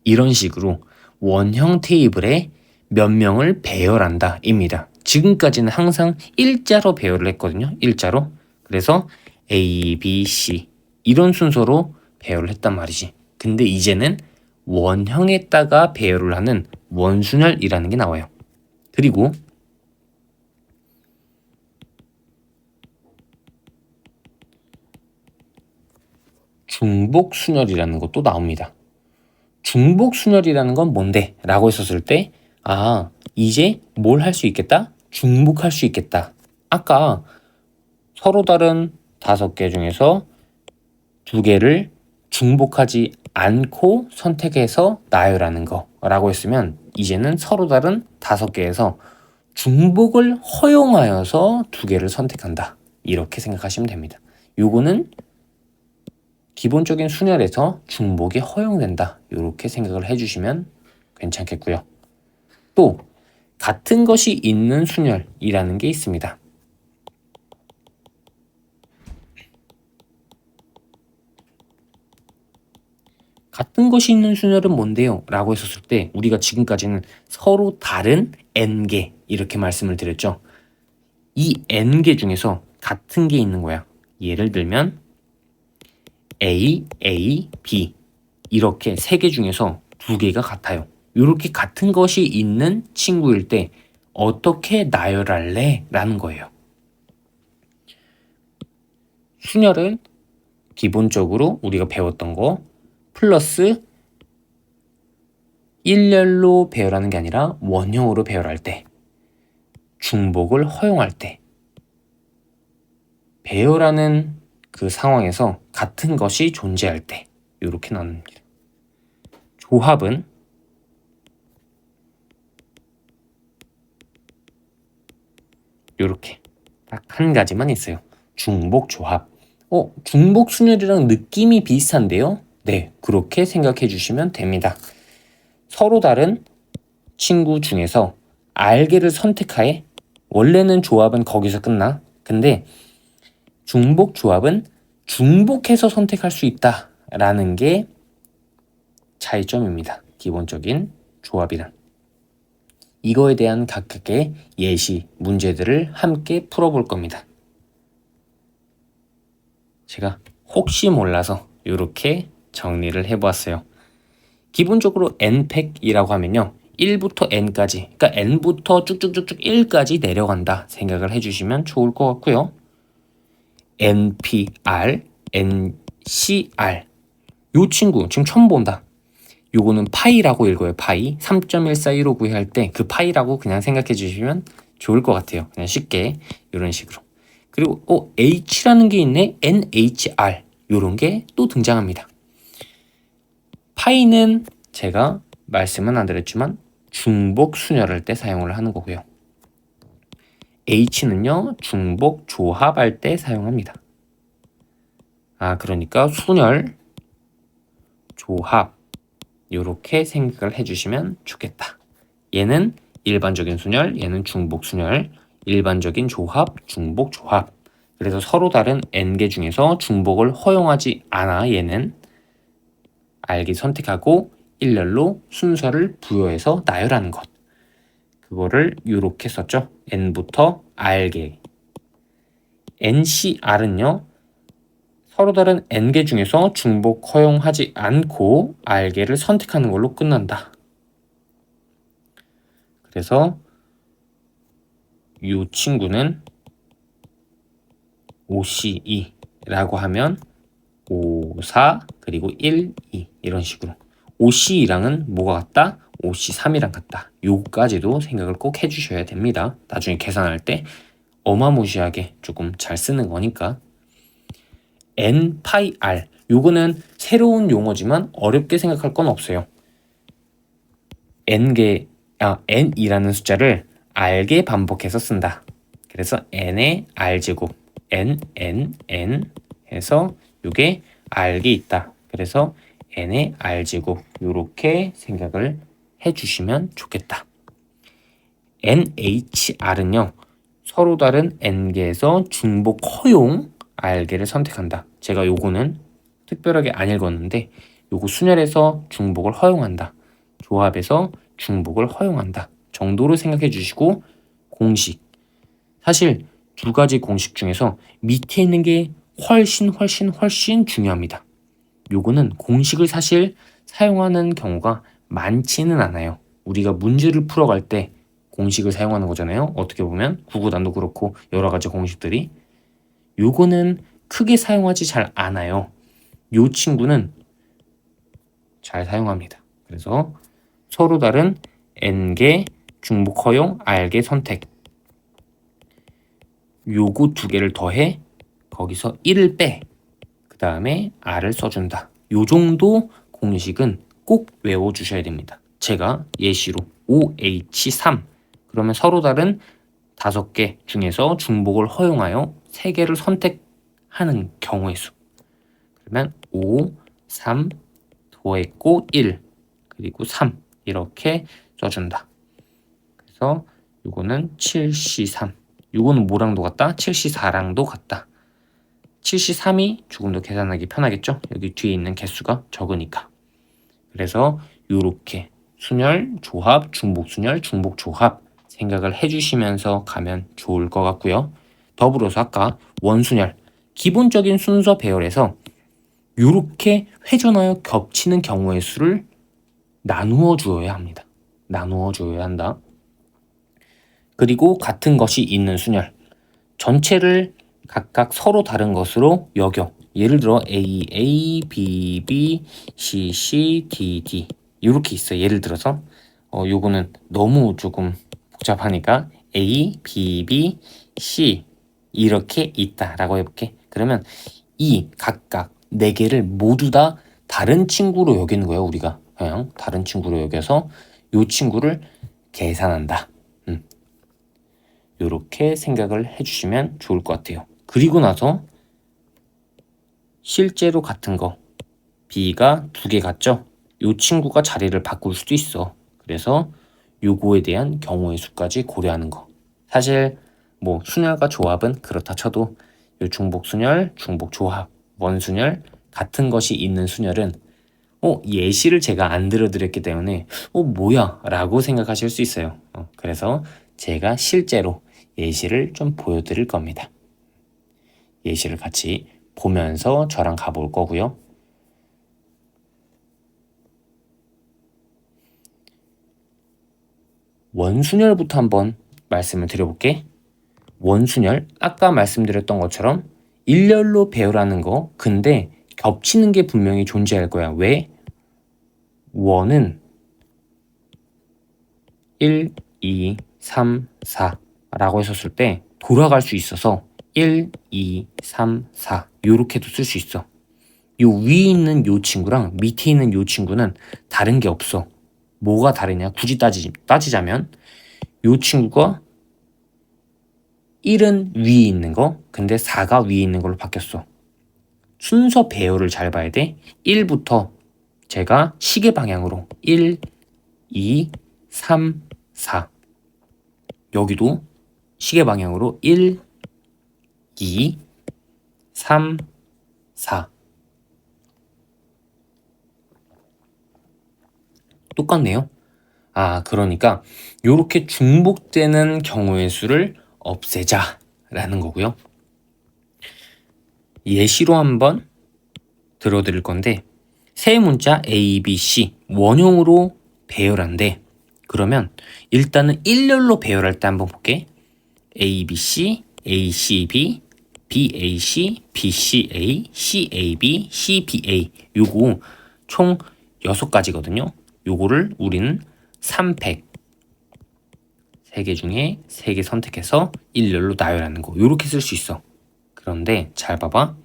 이런 식으로 원형 테이블에 몇 명을 배열한다 입니다. 지금까지는 항상 일자로 배열을 했거든요. 일자로. 그래서 A, B, C 이런 순서로 배열을 했단 말이지. 근데 이제는 원형에다가 배열을 하는 원순열이라는 게 나와요. 그리고 중복순열이라는 것도 나옵니다. 중복순열이라는 건 뭔데? 라고 했었을 때 이제 뭘 할 수 있겠다? 중복할 수 있겠다. 아까 서로 다른 5개 중에서 2개를 중복하지 않고 선택해서 나열하는 거라고 했으면 이제는 서로 다른 5개에서 중복을 허용하여서 2개를 선택한다. 이렇게 생각하시면 됩니다. 요거는 기본적인 순열에서 중복이 허용된다. 이렇게 생각을 해주시면 괜찮겠고요. 또 같은 것이 있는 순열이라는 게 있습니다. 같은 것이 있는 순열은 뭔데요? 라고 했었을 때 우리가 지금까지는 서로 다른 n개 이렇게 말씀을 드렸죠. 이 n개 중에서 같은 게 있는 거야. 예를 들면 A, A, B 이렇게 3개 중에서 2개가 같아요. 이렇게 같은 것이 있는 친구일 때 어떻게 나열할래? 라는 거예요. 순열은 기본적으로 우리가 배웠던 거 플러스 일렬로 배열하는 게 아니라 원형으로 배열할 때, 중복을 허용할 때, 배열하는 그 상황에서 같은 것이 존재할 때 이렇게 나눕니다. 조합은 이렇게 딱 한 가지만 있어요. 중복 조합. 중복 순열이랑 느낌이 비슷한데요? 네, 그렇게 생각해 주시면 됩니다. 서로 다른 친구 중에서 R개를 선택하에 원래는 조합은 거기서 끝나. 근데 중복 조합은 중복해서 선택할 수 있다라는 게 차이점입니다. 기본적인 조합이란. 이거에 대한 각각의 예시, 문제들을 함께 풀어볼 겁니다. 제가 혹시 몰라서 이렇게 정리를 해보았어요. 기본적으로 n팩이라고 하면요. 1부터 n까지, 그러니까 n부터 쭉쭉쭉쭉 1까지 내려간다 생각을 해주시면 좋을 것 같고요. npr, ncr 요 친구 지금 처음 본다. 요거는 파이라고 읽어요. 파이 3.14159 할 때 그 파이라고 그냥 생각해 주시면 좋을 것 같아요. 그냥 쉽게 이런 식으로. 그리고 h라는 게 있네. nhr 요런 게 또 등장합니다. 파이는 제가 말씀은 안 드렸지만 중복 순열할 때 사용을 하는 거고요. h는요 중복 조합할 때 사용합니다. 그러니까 순열, 조합 이렇게 생각을 해주시면 좋겠다. 얘는 일반적인 순열, 얘는 중복 순열, 일반적인 조합, 중복 조합. 그래서 서로 다른 n개 중에서 중복을 허용하지 않아 얘는 알기 선택하고 일렬로 순서를 부여해서 나열하는 것. 그거를 이렇게 썼죠. n부터 r개. ncr은요. 서로 다른 n개 중에서 중복 허용하지 않고 r개를 선택하는 걸로 끝난다. 그래서 이 친구는 OC2라고 하면 5, 4 그리고 1, 2 이런 식으로 OC2랑은 뭐가 같다? OC3이랑 같다. 요거까지도 생각을 꼭 해주셔야 됩니다. 나중에 계산할 때 어마무시하게 조금 잘 쓰는 거니까. n 파이 r 요거는 새로운 용어지만 어렵게 생각할 건 없어요. n이라는 숫자를 r개 반복해서 쓴다. 그래서 n의 r제곱 n 해서 요게 r개 있다. 그래서 n의 r제곱 요렇게 생각을 해주시면 좋겠다. nhr은요. 서로 다른 n개에서 중복 허용 r개를 선택한다. 제가 요거는 특별하게 안 읽었는데 요거 순열에서 중복을 허용한다. 조합에서 중복을 허용한다. 정도로 생각해 주시고 공식. 사실 두 가지 공식 중에서 밑에 있는 게 훨씬 중요합니다. 요거는 공식을 사실 사용하는 경우가 많지는 않아요. 우리가 문제를 풀어갈 때 공식을 사용하는 거잖아요. 어떻게 보면 구구단도 그렇고 여러 가지 공식들이. 요거는 크게 사용하지 잘 않아요. 요 친구는 잘 사용합니다. 그래서 서로 다른 n개 중복 허용 r개 선택 요거 두 개를 더해 거기서 1을 빼 그 다음에 r을 써준다. 요 정도 공식은 꼭 외워주셔야 됩니다. 제가 예시로 OH3 그러면 서로 다른 5개 중에서 중복을 허용하여 3개를 선택하는 경우의 수. 그러면 5, 3 더했고 1 그리고 3 이렇게 써준다. 그래서 요거는 7C3 요거는 뭐랑도 같다? 7C4랑도 같다. 7C3이 조금 더 계산하기 편하겠죠? 여기 뒤에 있는 개수가 적으니까. 그래서 요렇게 순열, 조합, 중복 순열, 중복 조합 생각을 해주시면서 가면 좋을 것 같고요. 더불어서 아까 원순열, 기본적인 순서 배열에서 요렇게 회전하여 겹치는 경우의 수를 나누어 주어야 합니다. 나누어 줘야 한다. 그리고 같은 것이 있는 순열, 전체를 각각 서로 다른 것으로 여겨. 예를 들어 A, B, B, C, C, D, D 이렇게 있어요. 예를 들어서 요거는 너무 조금 복잡하니까 A, B, B, C 이렇게 있다라고 해볼게. 그러면 이 각각 4개를 모두 다 다른 친구로 여기는 거예요. 우리가 그냥 다른 친구로 여겨서 요 친구를 계산한다. 요렇게 생각을 해주시면 좋을 것 같아요. 그리고 나서 실제로 같은 거 B가 2개 같죠? 요 친구가 자리를 바꿀 수도 있어. 그래서 요거에 대한 경우의 수까지 고려하는 거. 사실 뭐 순열과 조합은 그렇다 쳐도 요 중복 순열, 중복 조합 원순열, 같은 것이 있는 순열은 예시를 제가 안 들어드렸기 때문에 뭐야? 라고 생각하실 수 있어요. 그래서 제가 실제로 예시를 좀 보여드릴 겁니다. 예시를 같이 보면서 저랑 가볼 거고요. 원순열부터 한번 말씀을 드려볼게. 원순열, 아까 말씀드렸던 것처럼 일렬로 배열하는 거, 근데 겹치는 게 분명히 존재할 거야. 왜? 원은 1, 2, 3, 4라고 했었을 때 돌아갈 수 있어서 1, 2, 3, 4 요렇게도 쓸 수 있어. 요 위에 있는 요 친구랑 밑에 있는 요 친구는 다른 게 없어. 뭐가 다르냐? 굳이 따지자면 요 친구가 1은 위에 있는 거, 근데 4가 위에 있는 걸로 바뀌었어. 순서 배열을 잘 봐야 돼. 1부터 제가 시계 방향으로 1, 2, 3, 4. 여기도 시계 방향으로 1, 2, 3, 4. 똑같네요. 그러니까 이렇게 중복되는 경우의 수를 없애자라는 거고요. 예시로 한번 들어드릴 건데 세 문자 A, B, C 원형으로 배열한데 그러면 일단은 일렬로 배열할 때 한번 볼게. A, B, C, A, C, B, B, A, C, B, C, A, C, A, B, C, B, A 요거 총 6가지거든요. 요거를 우리는 3팩 3개 중에 3개 선택해서 일렬로 나열하는 거 요렇게 쓸 수 있어. 그런데 잘 봐봐.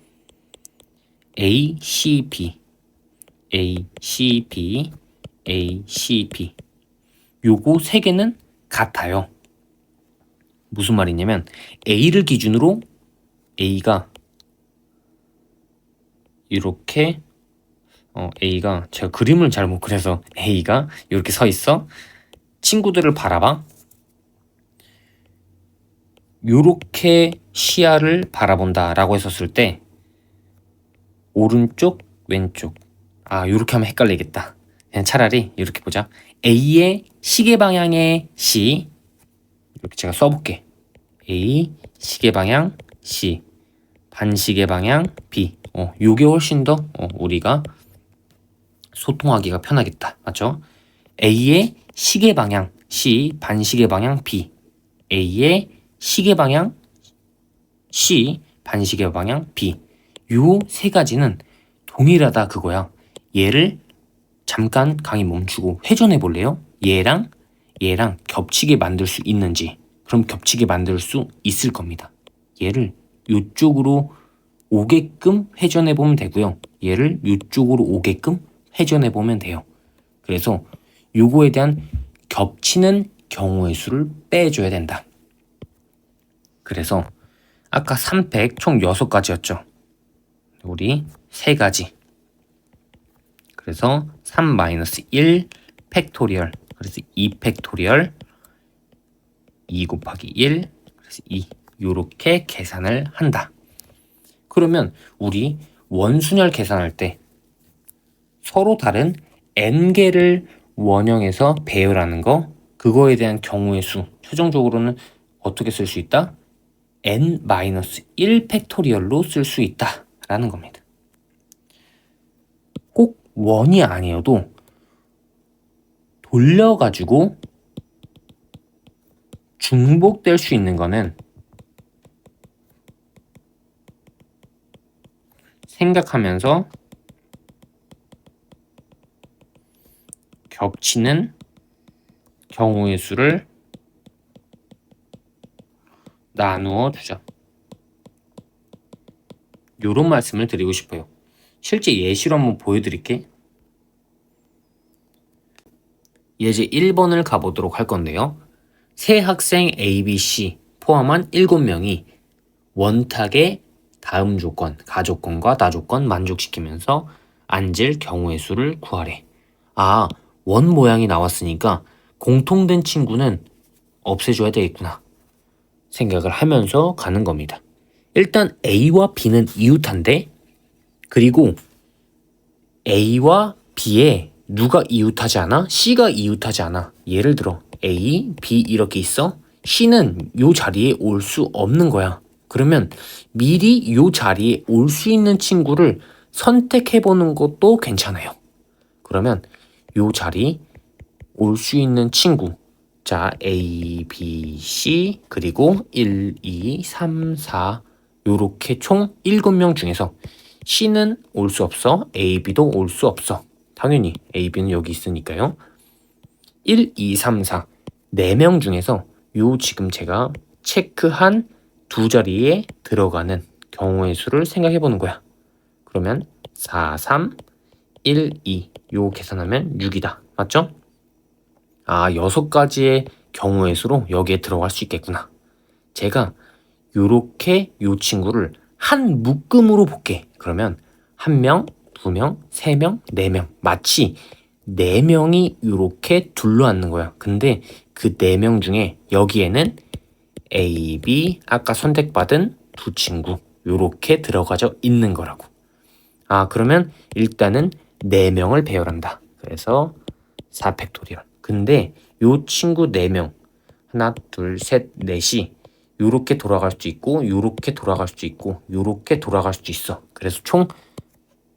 A, C, B A, C, B, A, C, B 요거 3개는 같아요. 무슨 말이냐면 A를 기준으로 A가 이렇게 A가 제가 그림을 잘 못 그려서 A가 이렇게 서 있어. 친구들을 바라봐. 요렇게 시야를 바라본다 라고 했었을 때 오른쪽 왼쪽 요렇게 하면 헷갈리겠다. 그냥 차라리 이렇게 보자. A의 시계 방향의 C 이렇게 제가 써볼게. A 시계 방향 C 반시계 방향 B 요게 훨씬 더 우리가 소통하기가 편하겠다. 맞죠? A의 시계 방향 C 반시계 방향 B A의 시계 방향 C 반시계 방향 B 요 3가지는 동일하다 그거야. 얘를 잠깐 강의 멈추고 회전해 볼래요? 얘랑 겹치게 만들 수 있는지. 그럼 겹치게 만들 수 있을 겁니다. 얘를 이쪽으로 오게끔 회전해 보면 되고요. 얘를 이쪽으로 오게끔 회전해 보면 돼요. 그래서 요거에 대한 겹치는 경우의 수를 빼줘야 된다. 그래서 아까 3팩 총 6가지였죠. 우리 3가지. 그래서 3-1 팩토리얼. 그래서 2 팩토리얼 2 곱하기 1 그래서 2 요렇게 계산을 한다. 그러면 우리 원순열 계산할 때 서로 다른 n개를 원형에서 배열하는 거 그거에 대한 경우의 수 최종적으로는 어떻게 쓸 수 있다? n-1 팩토리얼로 쓸 수 있다 라는 겁니다. 꼭 원이 아니어도 돌려가지고 중복될 수 있는 거는 생각하면서 겹치는 경우의 수를 나누어 주자. 요런 말씀을 드리고 싶어요. 실제 예시로 한번 보여드릴게. 예제 1번을 가보도록 할 건데요. 세 학생 A, B, C 포함한 7명이 원탁의 다음 조건, 가조건과 나조건 만족시키면서 앉을 경우의 수를 구하래. 원 모양이 나왔으니까 공통된 친구는 없애줘야 되겠구나 생각을 하면서 가는 겁니다. 일단 A와 B는 이웃한데 그리고 A와 B에 누가 이웃하지 않아? C가 이웃하지 않아. 예를 들어 A, B 이렇게 있어. C는 요 자리에 올 수 없는 거야. 그러면 미리 요 자리에 올 수 있는 친구를 선택해보는 것도 괜찮아요. 그러면 요 자리 올 수 있는 친구, 자 A, B, C 그리고 1, 2, 3, 4 요렇게 총 7명 중에서 C는 올 수 없어, A, B도 올 수 없어. 당연히 A, B는 여기 있으니까요. 1, 2, 3, 4 4명 중에서 요 지금 제가 체크한 두 자리에 들어가는 경우의 수를 생각해 보는 거야. 그러면 4, 3, 1, 2 요 계산하면 6이다. 맞죠? 아, 6가지의 경우의 수로 여기에 들어갈 수 있겠구나. 제가 요렇게 요 친구를 한 묶음으로 볼게. 그러면 1명, 2명, 3명, 4명. 마치 4명이 요렇게 둘러앉는 거야. 근데 그 4명 중에 여기에는 A, B, 아까 선택받은 두 친구 요렇게 들어가져 있는 거라고. 아, 그러면 일단은 4명을 배열한다. 그래서 4팩토리얼. 근데 요 친구 4명 하나, 둘, 셋, 넷이 요렇게 돌아갈 수 있고 요렇게 돌아갈 수 있고 요렇게 돌아갈 수 있어. 그래서 총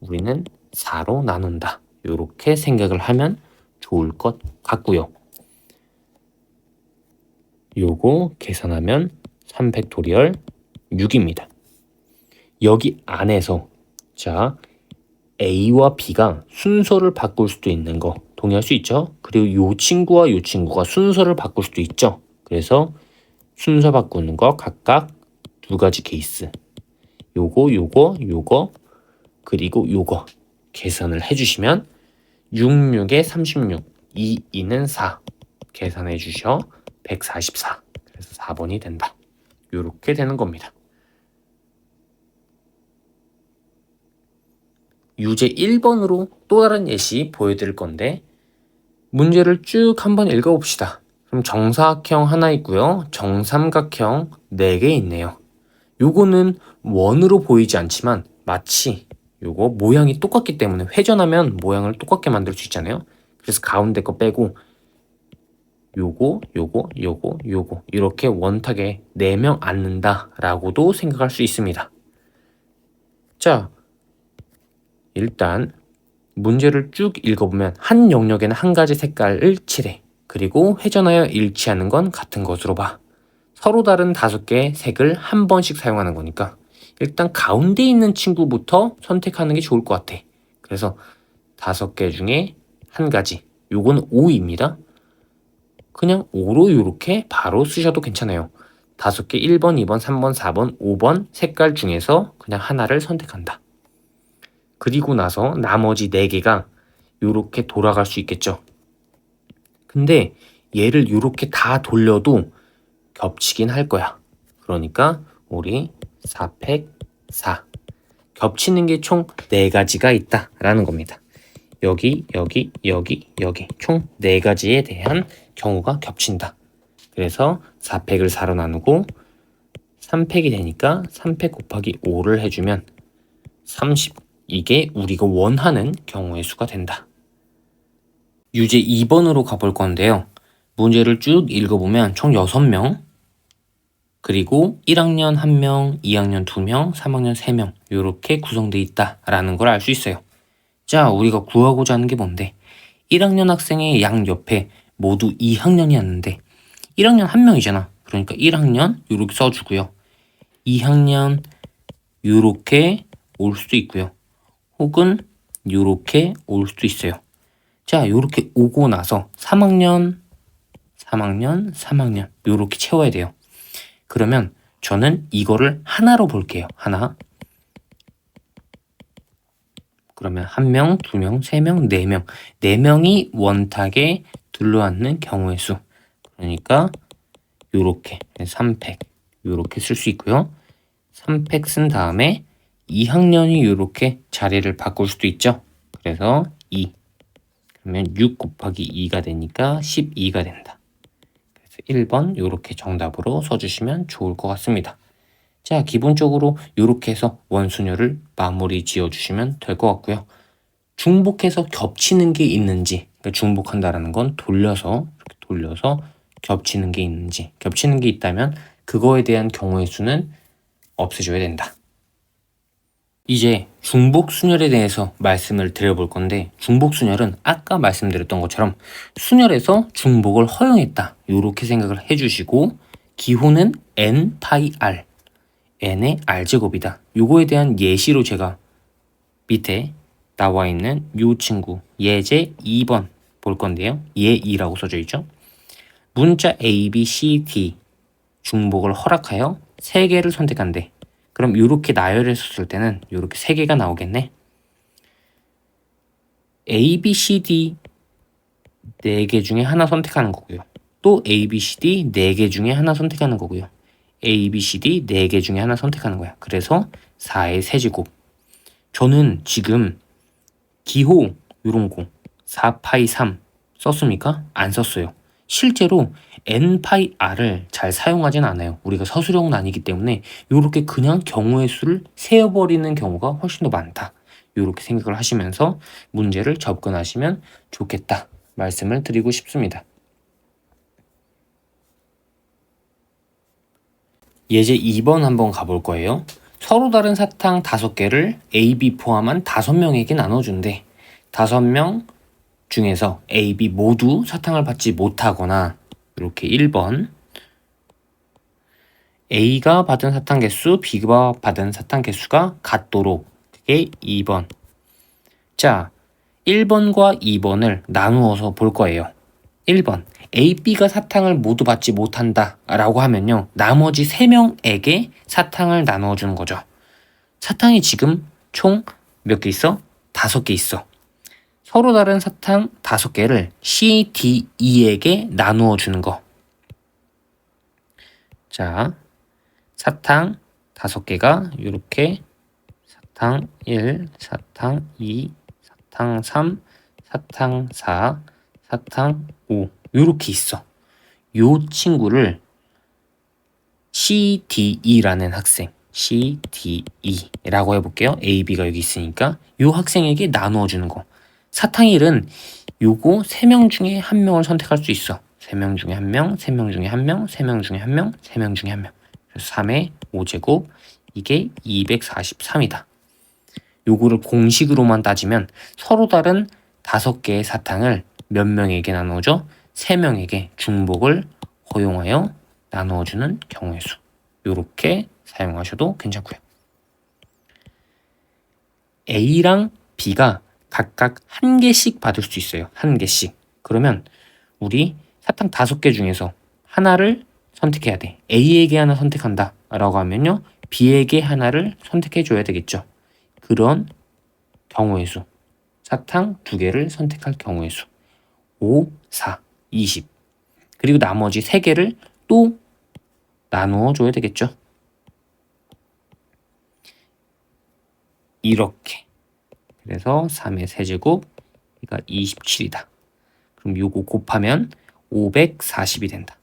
우리는 4로 나눈다. 요렇게 생각을 하면 좋을 것 같고요. 요거 계산하면 3팩토리얼 6입니다. 여기 안에서 자 A와 B가 순서를 바꿀 수도 있는 거 동의할 수 있죠? 그리고 요 친구와 요 친구가 순서를 바꿀 수도 있죠. 그래서 순서 바꾸는 거 각각 2가지 케이스. 요거 그리고 요거 계산을 해주시면 6, 6에 36, 2, 2는 4 계산해 주셔 144. 그래서 4번이 된다. 요렇게 되는 겁니다. 유제 1번으로 또 다른 예시 보여드릴 건데 문제를 쭉 한번 읽어봅시다. 그럼 정사각형 하나 있고요. 정삼각형 4개 있네요. 요거는 원으로 보이지 않지만 마치 요거 모양이 똑같기 때문에 회전하면 모양을 똑같게 만들 수 있잖아요. 그래서 가운데 거 빼고 요거 이렇게 원탁에 4명 앉는다 라고도 생각할 수 있습니다. 자, 일단 문제를 쭉 읽어보면 한 영역에는 한 가지 색깔을 칠해. 그리고 회전하여 일치하는 건 같은 것으로 봐. 서로 다른 5개의 색을 한 번씩 사용하는 거니까 일단 가운데 있는 친구부터 선택하는 게 좋을 것 같아. 그래서 5개 중에 한 가지. 요건 5입니다. 그냥 5로 이렇게 바로 쓰셔도 괜찮아요. 5개 1번, 2번, 3번, 4번, 5번 색깔 중에서 그냥 하나를 선택한다. 그리고 나서 나머지 4개가 이렇게 돌아갈 수 있겠죠. 근데 얘를 이렇게 다 돌려도 겹치긴 할 거야. 그러니까 우리 4팩 4 겹치는 게 총 4가지가 있다라는 겁니다. 여기 총 4가지에 대한 경우가 겹친다. 그래서 4팩을 4로 나누고 3팩이 되니까 3팩 곱하기 5를 해주면 30. 이게 우리가 원하는 경우의 수가 된다. 유제 2번으로 가볼 건데요. 문제를 쭉 읽어보면 총 6명, 그리고 1학년 1명, 2학년 2명, 3학년 3명 이렇게 구성되어 있다라는 걸 알 수 있어요. 자, 우리가 구하고자 하는 게 뭔데? 1학년 학생의 양 옆에 모두 2학년이었는데 1학년 1명이잖아. 그러니까 1학년 이렇게 써주고요. 2학년 이렇게 올 수도 있고요. 혹은 요렇게 올 수도 있어요. 자, 요렇게 오고 나서 3학년 요렇게 채워야 돼요. 그러면 저는 이거를 하나로 볼게요. 하나. 그러면 1명, 2명, 3명, 4명. 4명이 원탁에 둘러앉는 경우의 수. 그러니까 요렇게 3팩 요렇게 쓸 수 있고요. 3팩 쓴 다음에 2학년이 이렇게 자리를 바꿀 수도 있죠. 그래서 2. 그러면 6 곱하기 2가 되니까 12가 된다. 그래서 1번 이렇게 정답으로 써주시면 좋을 것 같습니다. 자, 기본적으로 이렇게 해서 원순열을 마무리 지어 주시면 될 것 같고요. 중복해서 겹치는 게 있는지, 그러니까 중복한다라는 건 돌려서 겹치는 게 있는지, 겹치는 게 있다면 그거에 대한 경우의 수는 없애줘야 된다. 이제 중복순열에 대해서 말씀을 드려볼 건데, 중복순열은 아까 말씀드렸던 것처럼 순열에서 중복을 허용했다, 이렇게 생각을 해주시고, 기호는 n 파이 r, n의 r제곱이다. 요거에 대한 예시로 제가 밑에 나와 있는 요 친구 예제 2번 볼 건데요. 예 2라고 써져 있죠. 문자 A, B, C, D 중복을 허락하여 3개를 선택한대. 그럼 이렇게 나열했을 때는 이렇게 3개가 나오겠네. A, B, C, D 4개 중에 하나 선택하는 거고요. 또 A, B, C, D 4개 중에 하나 선택하는 거고요. A, B, C, D 4개 중에 하나 선택하는 거야. 그래서 4의 세제곱. 저는 지금 기호 요런 거 4파이 3 썼습니까? 안 썼어요. 실제로 n파이 r을 잘 사용하진 않아요. 우리가 서술형은 아니기 때문에 요렇게 그냥 경우의 수를 세어버리는 경우가 훨씬 더 많다. 요렇게 생각을 하시면서 문제를 접근하시면 좋겠다 말씀을 드리고 싶습니다. 예제 2번 한번 가볼 거예요. 서로 다른 사탕 5개를 A, B 포함한 5명에게 나눠준대. 5명 중에서 A, B 모두 사탕을 받지 못하거나, 이렇게 1번 A가 받은 사탕 개수, B가 받은 사탕 개수가 같도록, 그게 2번. 자, 1번과 2번을 나누어서 볼 거예요. 1번 A, B가 사탕을 모두 받지 못한다 라고 하면요, 나머지 3명에게 사탕을 나누어 주는 거죠. 사탕이 지금 총 몇 개 있어? 5개 있어. 서로 다른 사탕 5개를 C, D, E에게 나누어 주는 거. 자, 사탕 5개가 이렇게 사탕 1, 사탕 2, 사탕 3, 사탕 4, 사탕 5 이렇게 있어. 요 친구를 CDE라는 학생, CDE라고 해볼게요. A, B가 여기 있으니까 요 학생에게 나누어 주는 거. 사탕 1은 요거 3명 중에 1명을 선택할 수 있어. 3명 중에 1명, 3명 중에 1명, 3명 중에 1명, 3명 중에 1명. 그래서 3의 5제곱, 이게 243이다. 요거를 공식으로만 따지면 서로 다른 5개의 사탕을 몇 명에게 나누어줘? 3명에게 중복을 허용하여 나누어주는 경우의 수. 요렇게 사용하셔도 괜찮고요. A랑 B가 각각 1개씩 받을 수 있어요. 1개씩. 그러면 우리 사탕 5개 중에서 하나를 선택해야 돼. A에게 하나 선택한다 라고 하면요, B에게 하나를 선택해 줘야 되겠죠. 그런 경우의 수. 사탕 2개를 선택할 경우의 수. 5, 4, 20. 그리고 나머지 3개를 또 나누어 줘야 되겠죠. 이렇게. 그래서 3의 세제곱, 그러니까 27이다. 그럼 요거 곱하면 540이 된다.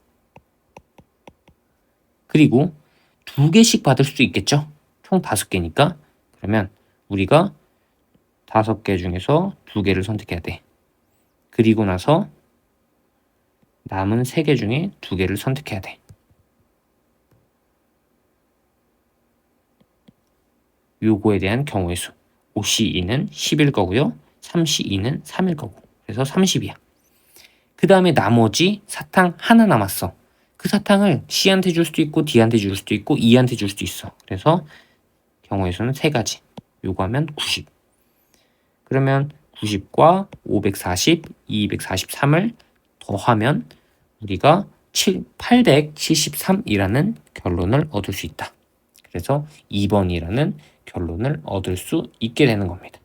그리고 2개씩 받을 수 있겠죠. 총 5개니까. 그러면 우리가 5개 중에서 2개를 선택해야 돼. 그리고 나서 남은 3개 중에 2개를 선택해야 돼. 요거에 대한 경우의 수. 5C2는 10일 거고요. 3C2는 3일 거고. 그래서 30이야. 그 다음에 나머지 사탕 하나 남았어. 그 사탕을 C한테 줄 수도 있고 D한테 줄 수도 있고 E한테 줄 수도 있어. 그래서 경우의 수는 3가지. 요거 하면 90. 그러면 90과 540, 243을 더하면 우리가 873이라는 결론을 얻을 수 있다. 그래서 2번이라는 결론을 얻을 수 있게 되는 겁니다.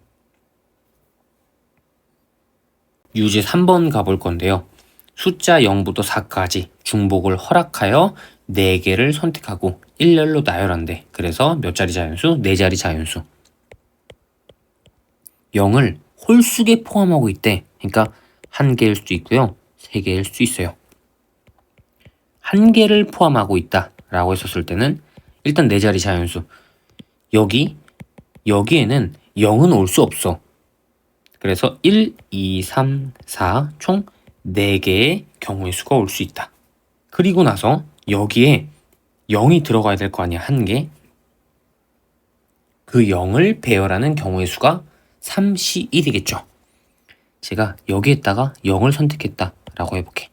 유제 3번 가볼 건데요. 숫자 0부터 4까지 중복을 허락하여 4개를 선택하고 일렬로 나열한대. 그래서 몇 자리 자연수? 4자리 자연수. 0을 홀수에 포함하고 있대. 그러니까 1개일 수도 있고요. 3개일 수 있어요. 1개를 포함하고 있다 라고 했었을 때는 일단 네 자리 자연수. 여기에는 0은 올 수 없어. 그래서 1, 2, 3, 4 총 4개의 경우의 수가 올 수 있다. 그리고 나서 여기에 0이 들어가야 될 거 아니야, 한 개. 그 0을 배열하는 경우의 수가 3시 1이겠죠. 제가 여기에다가 0을 선택했다라고 해볼게.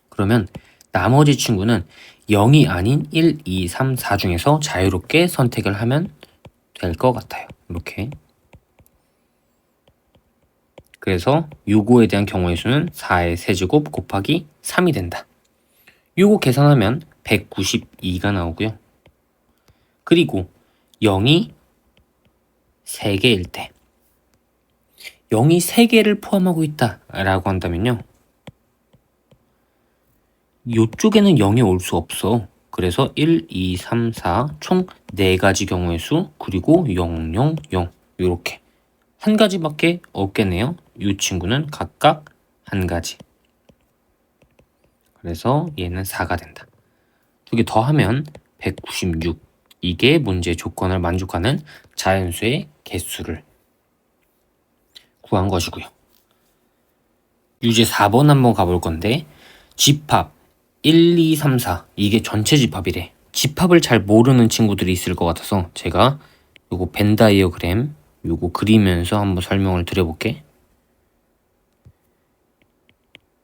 그러면 나머지 친구는 0이 아닌 1, 2, 3, 4 중에서 자유롭게 선택을 하면 될 것 같아요. 이렇게. 그래서 요거에 대한 경우의 수는 4의 세제곱 곱하기 3이 된다. 요거 계산하면 192가 나오고요. 그리고 0이 3개일 때 0이 3개를 포함하고 있다라고 한다면요. 요쪽에는 0이 올 수 없어. 그래서 1, 2, 3, 4 총 4가지 경우의 수 그리고 0, 0, 0 요렇게 한 가지밖에 없겠네요. 이 친구는 각각 한 가지. 그래서 얘는 4가 된다. 두 개 더하면 196. 이게 문제의 조건을 만족하는 자연수의 개수를 구한 것이고요. 유제 4번 한번 가볼 건데 집합 1, 2, 3, 4 이게 전체 집합이래. 집합을 잘 모르는 친구들이 있을 것 같아서 제가 요거 벤 다이어그램 요거 그리면서 한번 설명을 드려볼게.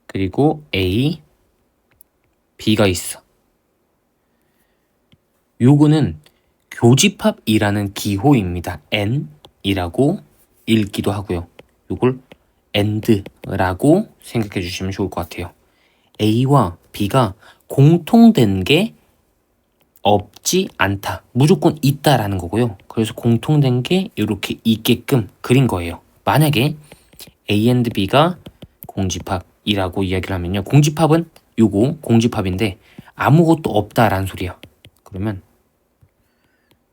그리고 A, B가 있어. 요거는 교집합이라는 기호입니다. N이라고 읽기도 하고요. 요걸 AND라고 생각해 주시면 좋을 것 같아요. A와 B가 공통된 게 없지 않다. 무조건 있다라는 거고요. 그래서 공통된 게 이렇게 있게끔 그린 거예요. 만약에 A and B가 공집합이라고 이야기를 하면요. 공집합은 요거 공집합인데 아무것도 없다라는 소리야. 그러면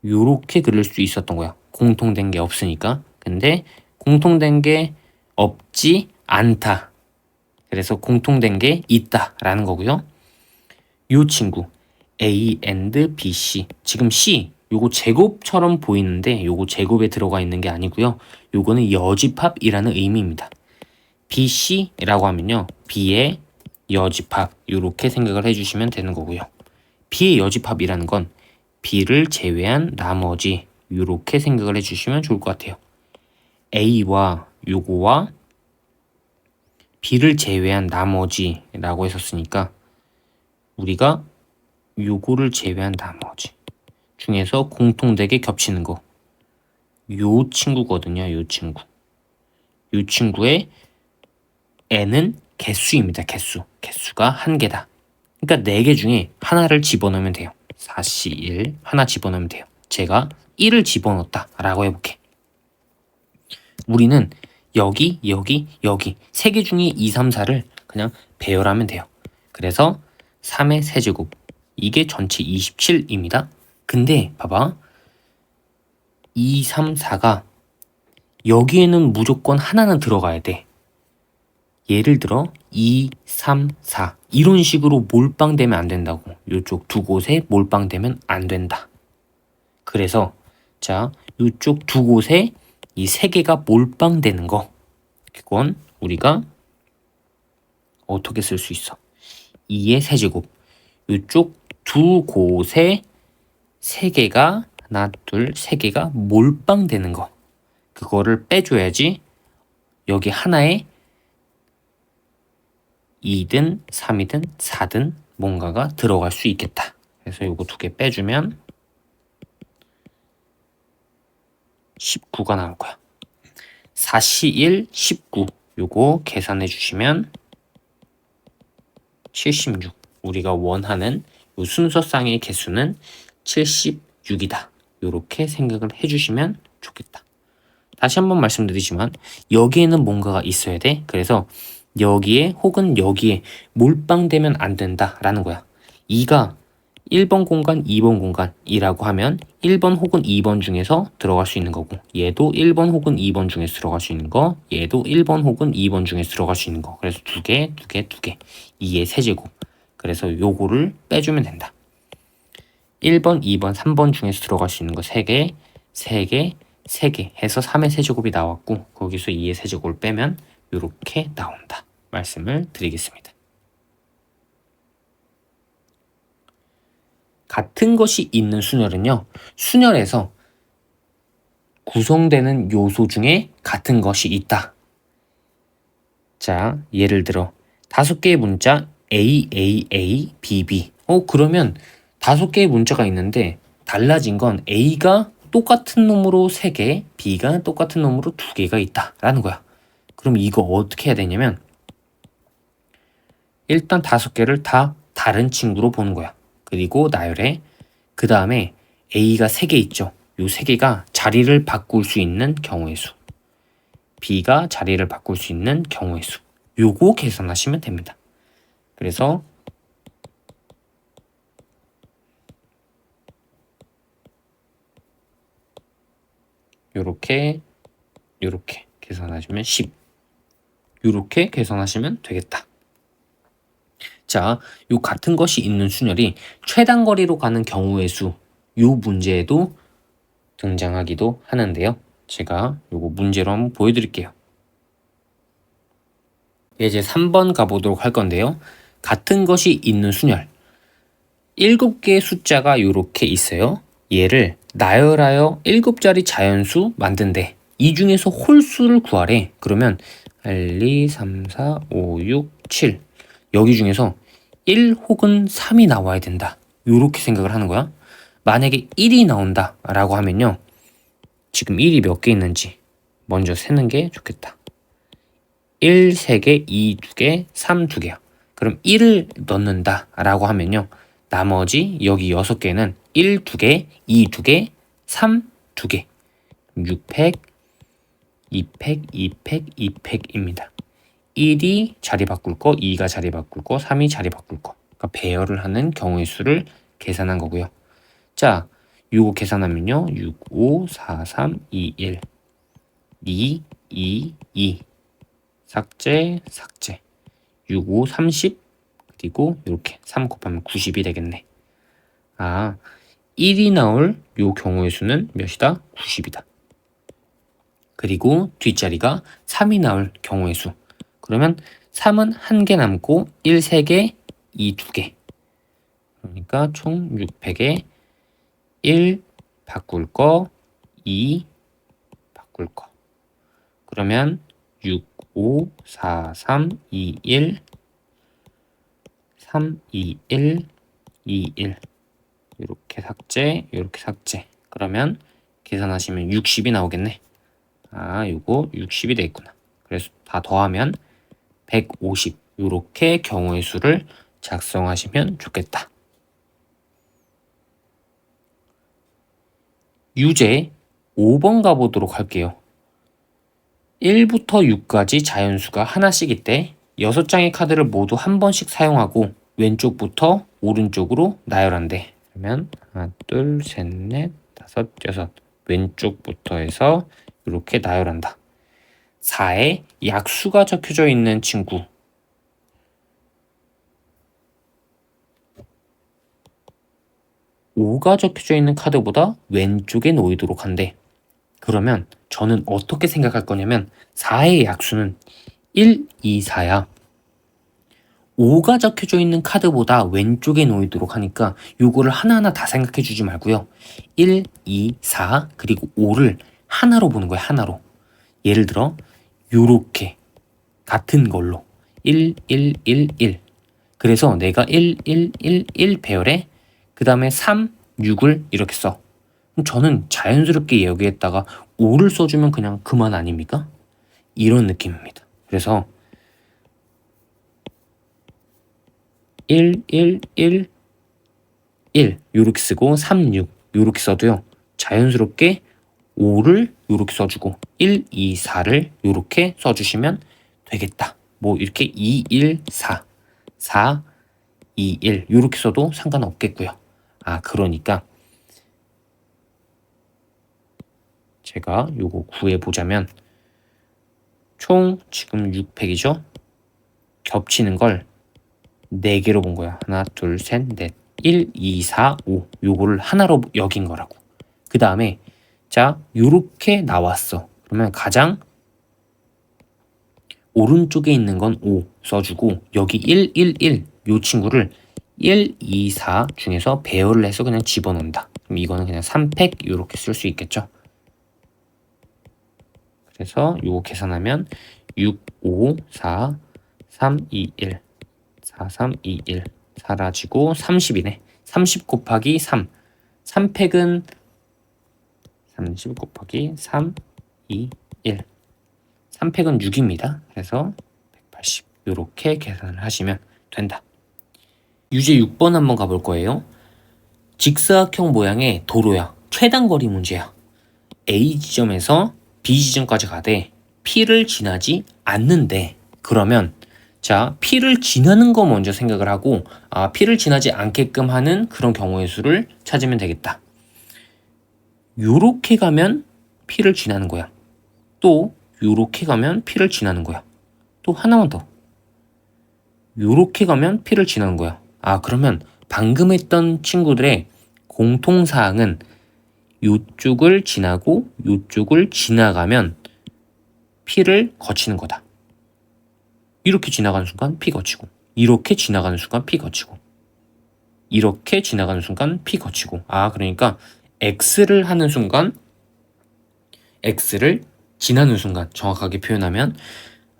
요렇게 그릴 수 있었던 거야. 공통된 게 없으니까. 근데 공통된 게 없지 않다. 그래서 공통된 게 있다라는 거고요. 요 친구 A and B, C. 지금 C 요거 제곱처럼 보이는데 요거 제곱에 들어가 있는 게 아니고요. 요거는 여집합이라는 의미입니다. B, C라고 하면요. B의 여집합 요렇게 생각을 해주시면 되는 거고요. B의 여집합이라는 건 B를 제외한 나머지 요렇게 생각을 해주시면 좋을 것 같아요. A와 요거와 B를 제외한 나머지라고 했었으니까 우리가 요거를 제외한 나머지 중에서 공통되게 겹치는 거 요 친구거든요. 요 친구. 요 친구의 n은 개수입니다. 개수가 한 개다. 그러니까 4개 중에 하나를 집어넣으면 돼요. 4C 1 하나 집어넣으면 돼요. 제가 1을 집어넣었다 라고 해볼게. 우리는 여기 3개 중에 2, 3, 4를 그냥 배열하면 돼요. 그래서 3의 세제곱 이게 전체 27입니다. 근데 봐봐 2, 3, 4가 여기에는 무조건 하나는 들어가야 돼. 예를 들어 2, 3, 4 이런 식으로 몰빵되면 안 된다고. 이쪽 두 곳에 몰빵되면 안 된다. 그래서 자 이쪽 두 곳에 이 세 개가 몰빵되는 거 그건 우리가 어떻게 쓸 수 있어? 2의 세제곱 이쪽 두 곳에 세 개가 하나 둘 세 개가 몰빵되는 거 그거를 빼줘야지 여기 하나에 2든 3이든 4든 뭔가가 들어갈 수 있겠다. 그래서 요거 2개 빼주면 19가 나올 거야. 4C 1, 19 요거 계산해 주시면 76 우리가 원하는 요 순서상의 개수는 76이다. 요렇게 생각을 해주시면 좋겠다. 다시 한번 말씀드리지만 여기에는 뭔가가 있어야 돼. 그래서 여기에 혹은 여기에 몰빵되면 안 된다라는 거야. 2가 1번 공간, 2번 공간이라고 하면 1번 혹은 2번 중에서 들어갈 수 있는 거고 얘도 1번 혹은 2번 중에서 들어갈 수 있는 거 얘도 1번 혹은 2번 중에서 들어갈 수 있는 거 그래서 2개 2의 세제곱 그래서 요거를 빼주면 된다. 1번, 2번, 3번 중에서 들어갈 수 있는 거 3개, 3개, 3개 해서 3의 세제곱이 나왔고 거기서 2의 세제곱을 빼면 이렇게 나온다. 말씀을 드리겠습니다. 같은 것이 있는 순열은요. 순열에서 구성되는 요소 중에 같은 것이 있다. 자, 예를 들어 5개의 문자 A, A, A, B, B. 그러면 5개의 문자가 있는데 달라진 건 A가 똑같은 놈으로 3개, B가 똑같은 놈으로 2개가 있다 라는 거야. 그럼 이거 어떻게 해야 되냐면 일단 5개를 다 다른 친구로 보는 거야. 그리고 나열해. 그 다음에 A가 3개 있죠. 요 3개가 자리를 바꿀 수 있는 경우의 수. B가 자리를 바꿀 수 있는 경우의 수. 요거 계산하시면 됩니다. 그래서 요렇게 계산하시면 10. 요렇게 계산하시면 되겠다. 자, 요 같은 것이 있는 순열이 최단거리로 가는 경우의 수. 요 문제에도 등장하기도 하는데요. 제가 요거 문제로 한번 보여드릴게요. 이제 3번 가보도록 할 건데요. 같은 것이 있는 순열 7개의 숫자가 이렇게 있어요. 얘를 나열하여 7자리 자연수 만든대. 이 중에서 홀수를 구하래. 그러면 1, 2, 3, 4, 5, 6, 7 여기 중에서 1 혹은 3이 나와야 된다. 이렇게 생각을 하는 거야. 만약에 1이 나온다 라고 하면요. 지금 1이 몇 개 있는지 먼저 세는 게 좋겠다. 1, 3개, 2, 2개, 3, 2개야. 그럼 1을 넣는다 라고 하면요. 나머지 여기 6개는 1, 2개, 2, 2개, 3, 2개. 6팩, 2팩, 2팩, 2팩입니다. 1이 자리 바꿀 거, 2가 자리 바꿀 거, 3이 자리 바꿀 거. 그러니까 배열을 하는 경우의 수를 계산한 거고요. 자, 요거 계산하면요. 6, 5, 4, 3, 2, 1. 2, 2, 2. 삭제, 삭제. 6, 5, 30. 그리고 이렇게 3 곱하면 90이 되겠네. 아, 1이 나올 요 경우의 수는 몇이다? 90이다. 그리고 뒷자리가 3이 나올 경우의 수. 그러면 3은 1개 남고 1, 3개, 2, 2개. 그러니까 총 6팩에 1 바꿀 거, 2 바꿀 거. 그러면 6, 5, 4, 3, 2, 1, 3, 2, 1, 2, 1. 이렇게 삭제, 이렇게 삭제. 그러면 계산하시면 60이 나오겠네. 아, 요거 60이 되겠구나. 그래서 다 더하면 150. 이렇게 경우의 수를 작성하시면 좋겠다. 유제 5번 가보도록 할게요. 1부터 6까지 자연수가 하나씩 있대. 6장의 카드를 모두 한 번씩 사용하고 왼쪽부터 오른쪽으로 나열한대. 그러면 하나, 둘, 셋, 넷, 다섯, 여섯. 왼쪽부터 해서 이렇게 나열한다. 4에 약수가 적혀져 있는 친구. 오가 적혀져 있는 카드보다 왼쪽에 놓이도록 한대. 그러면 저는 어떻게 생각할 거냐면 4의 약수는 1, 2, 4야. 5가 적혀져 있는 카드보다 왼쪽에 놓이도록 하니까 요거를 하나하나 다 생각해 주지 말고요. 1, 2, 4 그리고 5를 하나로 보는 거예요. 하나로. 예를 들어 요렇게 같은 걸로 1, 1, 1, 1 그래서 내가 1, 1, 1, 1 배열해 그 다음에 3, 6을 이렇게 써. 그럼 저는 자연스럽게 여기에다가 5를 써주면 그냥 그만 아닙니까? 이런 느낌입니다. 그래서 1, 1, 1, 1 요렇게 쓰고 3, 6 요렇게 써도요. 자연스럽게 5를 요렇게 써주고 1, 2, 4를 요렇게 써주시면 되겠다. 뭐 이렇게 2, 1, 4 4, 2, 1 요렇게 써도 상관없겠고요. 아, 그러니까 제가 요거 구해보자면 총 지금 6팩이죠? 겹치는 걸 4개로 본 거야. 하나, 둘, 셋, 넷. 1, 2, 4, 5 요거를 하나로 여긴 거라고. 그 다음에 자 요렇게 나왔어. 그러면 가장 오른쪽에 있는 건 5 써주고 여기 1, 1, 1 요 친구를 1, 2, 4 중에서 배열을 해서 그냥 집어넣는다. 그럼 이거는 그냥 3팩 요렇게 쓸 수 있겠죠. 그래서 요거 계산하면 6, 5, 4, 3, 2, 1 4, 3, 2, 1 사라지고 30이네. 30 곱하기 3 3팩은 30 곱하기 3, 2, 1 3팩은 6입니다. 그래서 180 요렇게 계산을 하시면 된다. 유제 6번 한번 가볼 거예요. 직사각형 모양의 도로야. 최단거리 문제야. A 지점에서 B 지점까지 가되 P를 지나지 않는데 그러면 자 P를 지나는 거 먼저 생각을 하고 P를 지나지 않게끔 하는 그런 경우의 수를 찾으면 되겠다. 요렇게 가면 P를 지나는 거야. 또 요렇게 가면 P를 지나는 거야. 또 하나만 더. 요렇게 가면 P를 지나는 거야. 그러면 방금 했던 친구들의 공통사항은 요쪽을 지나고 요쪽을 지나가면 P를 거치는 거다. 이렇게 지나가는 순간 P 거치고 이렇게 지나가는 순간 P 거치고 이렇게 지나가는 순간 P 거치고 그러니까 X를 하는 순간 X를 지나는 순간 정확하게 표현하면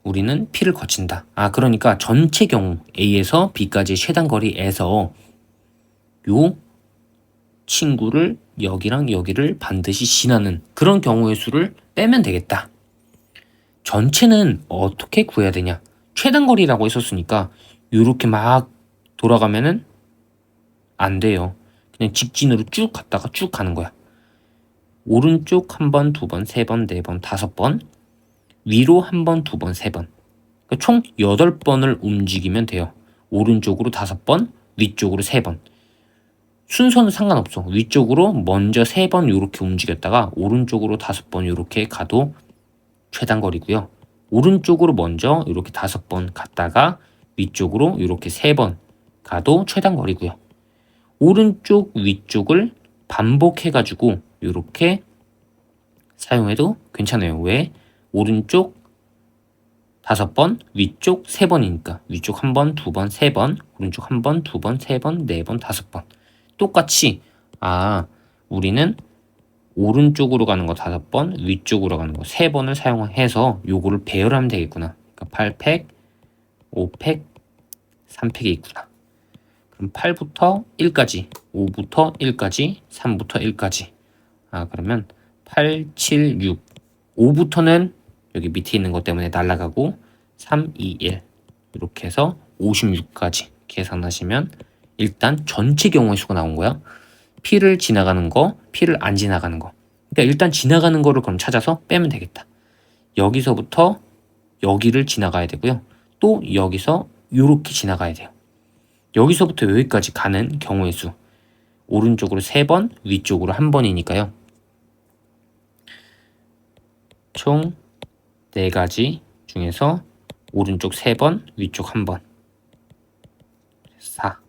우리는 P를 거친다. 그러니까 전체 경우 A에서 B까지의 최단거리에서 요 친구를 여기랑 여기를 반드시 지나는 그런 경우의 수를 빼면 되겠다. 전체는 어떻게 구해야 되냐? 최단거리라고 했었으니까 요렇게 막 돌아가면은 안 돼요. 그냥 직진으로 쭉 갔다가 쭉 가는 거야. 오른쪽 한 번, 두 번, 세 번, 네 번, 다섯 번 위로 한 번, 두 번, 세 번 그러니까 총 8번을 움직이면 돼요. 오른쪽으로 5번, 위쪽으로 3번 순서는 상관없어. 위쪽으로 먼저 3번 이렇게 움직였다가 오른쪽으로 5번 이렇게 가도 최단거리고요. 오른쪽으로 먼저 이렇게 5번 갔다가 위쪽으로 이렇게 3번 가도 최단거리고요. 오른쪽 위쪽을 반복해가지고 이렇게 사용해도 괜찮아요. 왜? 오른쪽 5번, 위쪽 3번이니까 위쪽 1번, 2번, 3번, 오른쪽 1번, 2번, 3번, 4번, 5번 똑같이 우리는 오른쪽으로 가는 거 5번, 위쪽으로 가는 거 3번을 사용해서 요거를 배열하면 되겠구나. 그러니까 8팩, 5팩, 3팩이 있구나. 그럼 8부터 1까지, 5부터 1까지, 3부터 1까지. 그러면 8, 7, 6. 5부터는 여기 밑에 있는 것 때문에 날아가고 3, 2, 1 이렇게 해서 56까지 계산하시면 일단 전체 경우의 수가 나온 거야. P를 지나가는 거, P를 안 지나가는 거. 그러니까 일단 지나가는 거를 그럼 찾아서 빼면 되겠다. 여기서부터 여기를 지나가야 되고요. 또 여기서 이렇게 지나가야 돼요. 여기서부터 여기까지 가는 경우의 수. 오른쪽으로 3번, 위쪽으로 1번이니까요. 총 4가지 중에서 오른쪽 3번, 위쪽 1번. 4.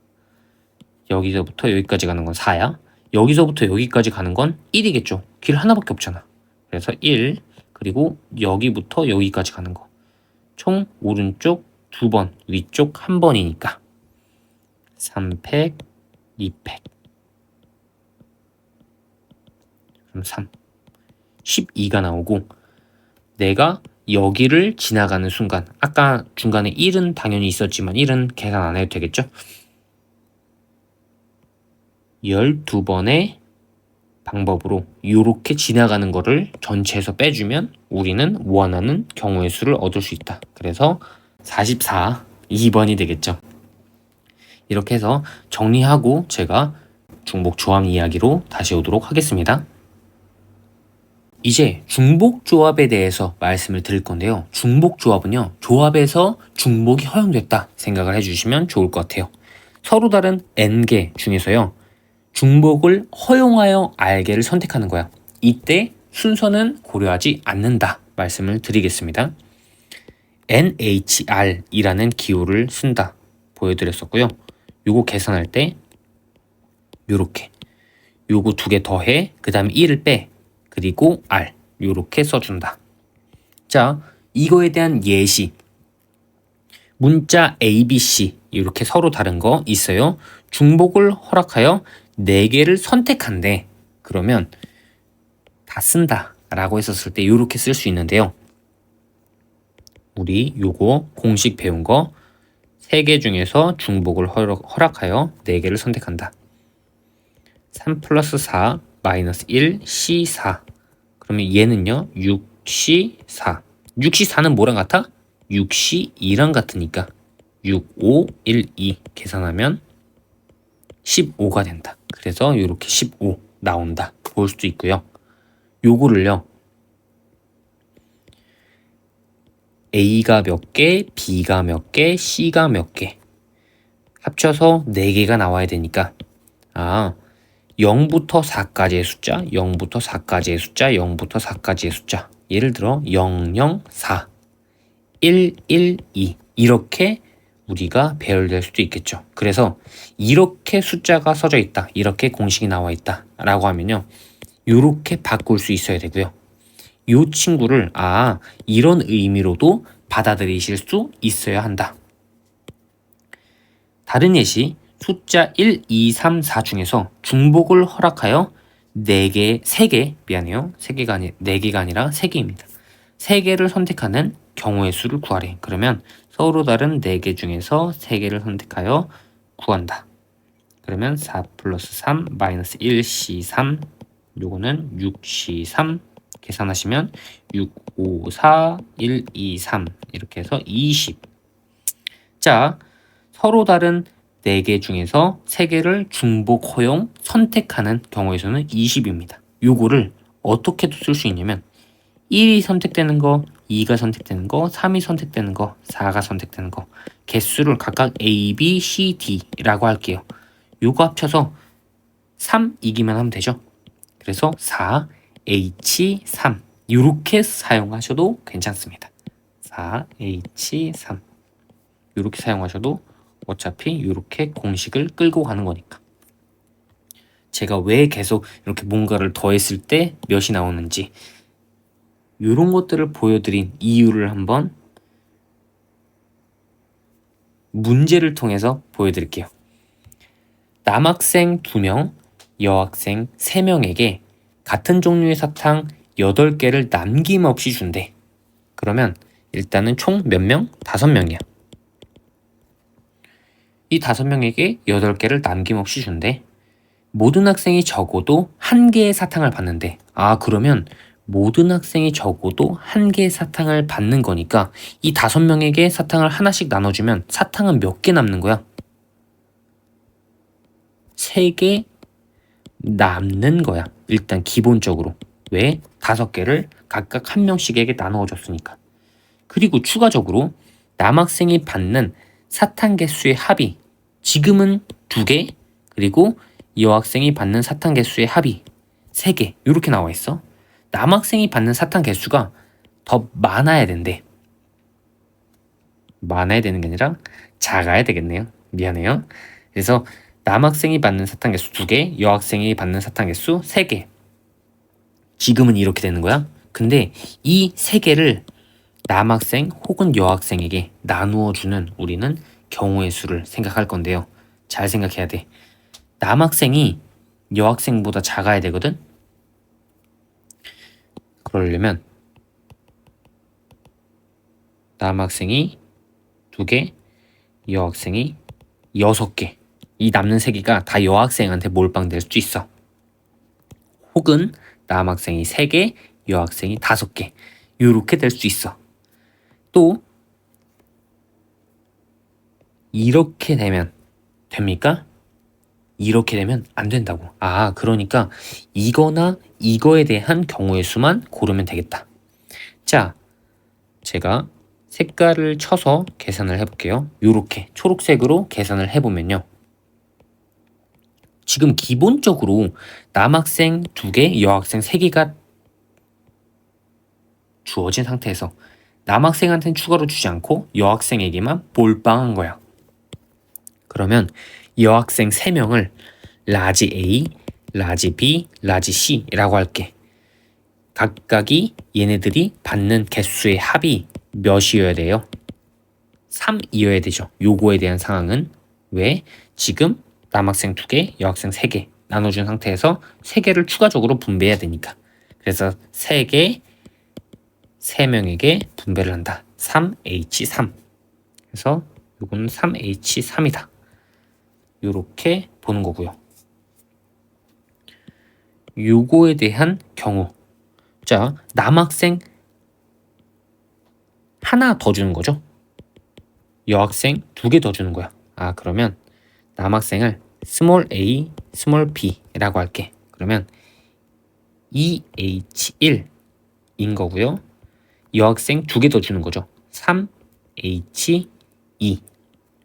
여기서부터 여기까지 가는 건 4야. 여기서부터 여기까지 가는 건 1이겠죠. 길 하나밖에 없잖아. 그래서 1, 그리고 여기부터 여기까지 가는 거. 총 오른쪽 2번, 위쪽 1번이니까 3팩, 2팩. 그럼 3. 12가 나오고 내가 여기를 지나가는 순간 아까 중간에 1은 당연히 있었지만 1은 계산 안 해도 되겠죠? 12번의 방법으로 이렇게 지나가는 거를 전체에서 빼주면 우리는 원하는 경우의 수를 얻을 수 있다. 그래서 44, 2번이 되겠죠. 이렇게 해서 정리하고 제가 중복 조합 이야기로 다시 오도록 하겠습니다. 이제 중복 조합에 대해서 말씀을 드릴 건데요. 중복 조합은요, 조합에서 중복이 허용됐다 생각을 해주시면 좋을 것 같아요. 서로 다른 n개 중에서요, 중복을 허용하여 r개를 선택하는 거야. 이때 순서는 고려하지 않는다 말씀을 드리겠습니다. NHR이라는 기호를 쓴다 보여드렸었고요. 요거 계산할 때 요렇게. 요거 두 개 더해. 그 다음에 1을 빼. 그리고 R. 요렇게 써준다. 자, 이거에 대한 예시. 문자 A, B, C 이렇게 서로 다른 거 있어요. 중복을 허락하여 4개를 선택한대. 그러면 다 쓴다 라고 했었을 때 이렇게 쓸 수 있는데요. 우리 요거 공식 배운 거 3개 중에서 중복을 허락하여 4개를 선택한다. 3 플러스 4 마이너스 1 C4. 그러면 얘는요 6C4. 6C4는 뭐랑 같아? 6C2랑 같으니까 6, 5, 1, 2 계산하면 15가 된다. 그래서 이렇게 15 나온다. 볼 수도 있고요. 요거를요. A가 몇 개, B가 몇 개, C가 몇 개 합쳐서 4개가 나와야 되니까 0부터 4까지의 숫자, 0부터 4까지의 숫자, 0부터 4까지의 숫자. 예를 들어 0, 0, 4, 1, 1, 2 이렇게 우리가 배열될 수도 있겠죠. 그래서 이렇게 숫자가 써져 있다. 이렇게 공식이 나와 있다. 라고 하면요. 이렇게 바꿀 수 있어야 되고요. 이 친구를 이런 의미로도 받아들이실 수 있어야 한다. 다른 예시 숫자 1, 2, 3, 4 중에서 중복을 허락하여 3개 미안해요. 4개가 아니라 3개입니다. 3개를 선택하는 경우의 수를 구하래. 그러면 서로 다른 4개 중에서 3개를 선택하여 구한다. 그러면 4 플러스 3 마이너스 1C3 요거는 6C3 계산하시면 6, 5, 4, 1, 2, 3 이렇게 해서 20. 자, 서로 다른 4개 중에서 3개를 중복 허용 선택하는 경우의 수는 20입니다. 요거를 어떻게도 쓸 수 있냐면 1이 선택되는 거, 2가 선택되는 거, 3이 선택되는 거, 4가 선택되는 거 개수를 각각 A, B, C, D라고 할게요. 요거 합쳐서 3이기만 하면 되죠. 그래서 4H3 이렇게 사용하셔도 괜찮습니다. 4H3 이렇게 사용하셔도 어차피 이렇게 공식을 끌고 가는 거니까. 제가 왜 계속 이렇게 뭔가를 더했을 때 몇이 나오는지 이런 것들을 보여드린 이유를 한번 문제를 통해서 보여드릴게요. 남학생 2명, 여학생 3명에게 같은 종류의 사탕 8개를 남김없이 준대. 그러면 일단은 총 몇 명? 5명이야. 이 5명에게 8개를 남김없이 준대. 모든 학생이 적어도 1개의 사탕을 받는데 그러면 모든 학생이 적어도 1개의 사탕을 받는 거니까 이 5명에게 사탕을 하나씩 나눠주면 사탕은 몇 개 남는 거야? 3개 남는 거야. 일단 기본적으로. 왜? 5개를 각각 1명씩에게 나누어 줬으니까. 그리고 추가적으로 남학생이 받는 사탕 개수의 합이 지금은 2개, 그리고 여학생이 받는 사탕 개수의 합이 3개 이렇게 나와 있어. 남학생이 받는 사탕 개수가 더 많아야 된대. 많아야 되는 게 아니라 작아야 되겠네요. 미안해요. 그래서 남학생이 받는 사탕 개수 2개, 여학생이 받는 사탕 개수 3개. 지금은 이렇게 되는 거야. 근데 이 3개를 남학생 혹은 여학생에게 나누어 주는 우리는 경우의 수를 생각할 건데요. 잘 생각해야 돼. 남학생이 여학생보다 작아야 되거든. 그러려면 남학생이 2개, 여학생이 6개. 이 남는 3개가 다 여학생한테 몰빵될 수 있어. 혹은 남학생이 3개, 여학생이 5개. 이렇게 될 수 있어. 또 이렇게 되면 됩니까? 이렇게 되면 안 된다고. 그러니까 이거나 이거에 대한 경우의 수만 고르면 되겠다. 자, 제가 색깔을 쳐서 계산을 해볼게요. 이렇게 초록색으로 계산을 해보면요. 지금 기본적으로 남학생 2개, 여학생 3개가 주어진 상태에서 남학생한테는 추가로 주지 않고 여학생에게만 몰빵한 거야. 그러면 여학생 3명을 라지 A, 라지 B, 라지 C라고 할게. 각각이 얘네들이 받는 개수의 합이 몇이어야 돼요? 3이어야 되죠. 요거에 대한 상황은 왜? 지금 남학생 2개, 여학생 3개 나눠준 상태에서 3개를 추가적으로 분배해야 되니까. 그래서 3개, 3명에게 분배를 한다. 3H3. 그래서 요거는 3H3이다. 요렇게 보는 거고요. 요거에 대한 경우. 자, 남학생 하나 더 주는 거죠. 여학생 2개 더 주는 거야. 그러면 남학생을 스몰 a, 스몰 b라고 할게. 그러면 2H1인 거고요. 여학생 2개 더 주는 거죠. 3H2.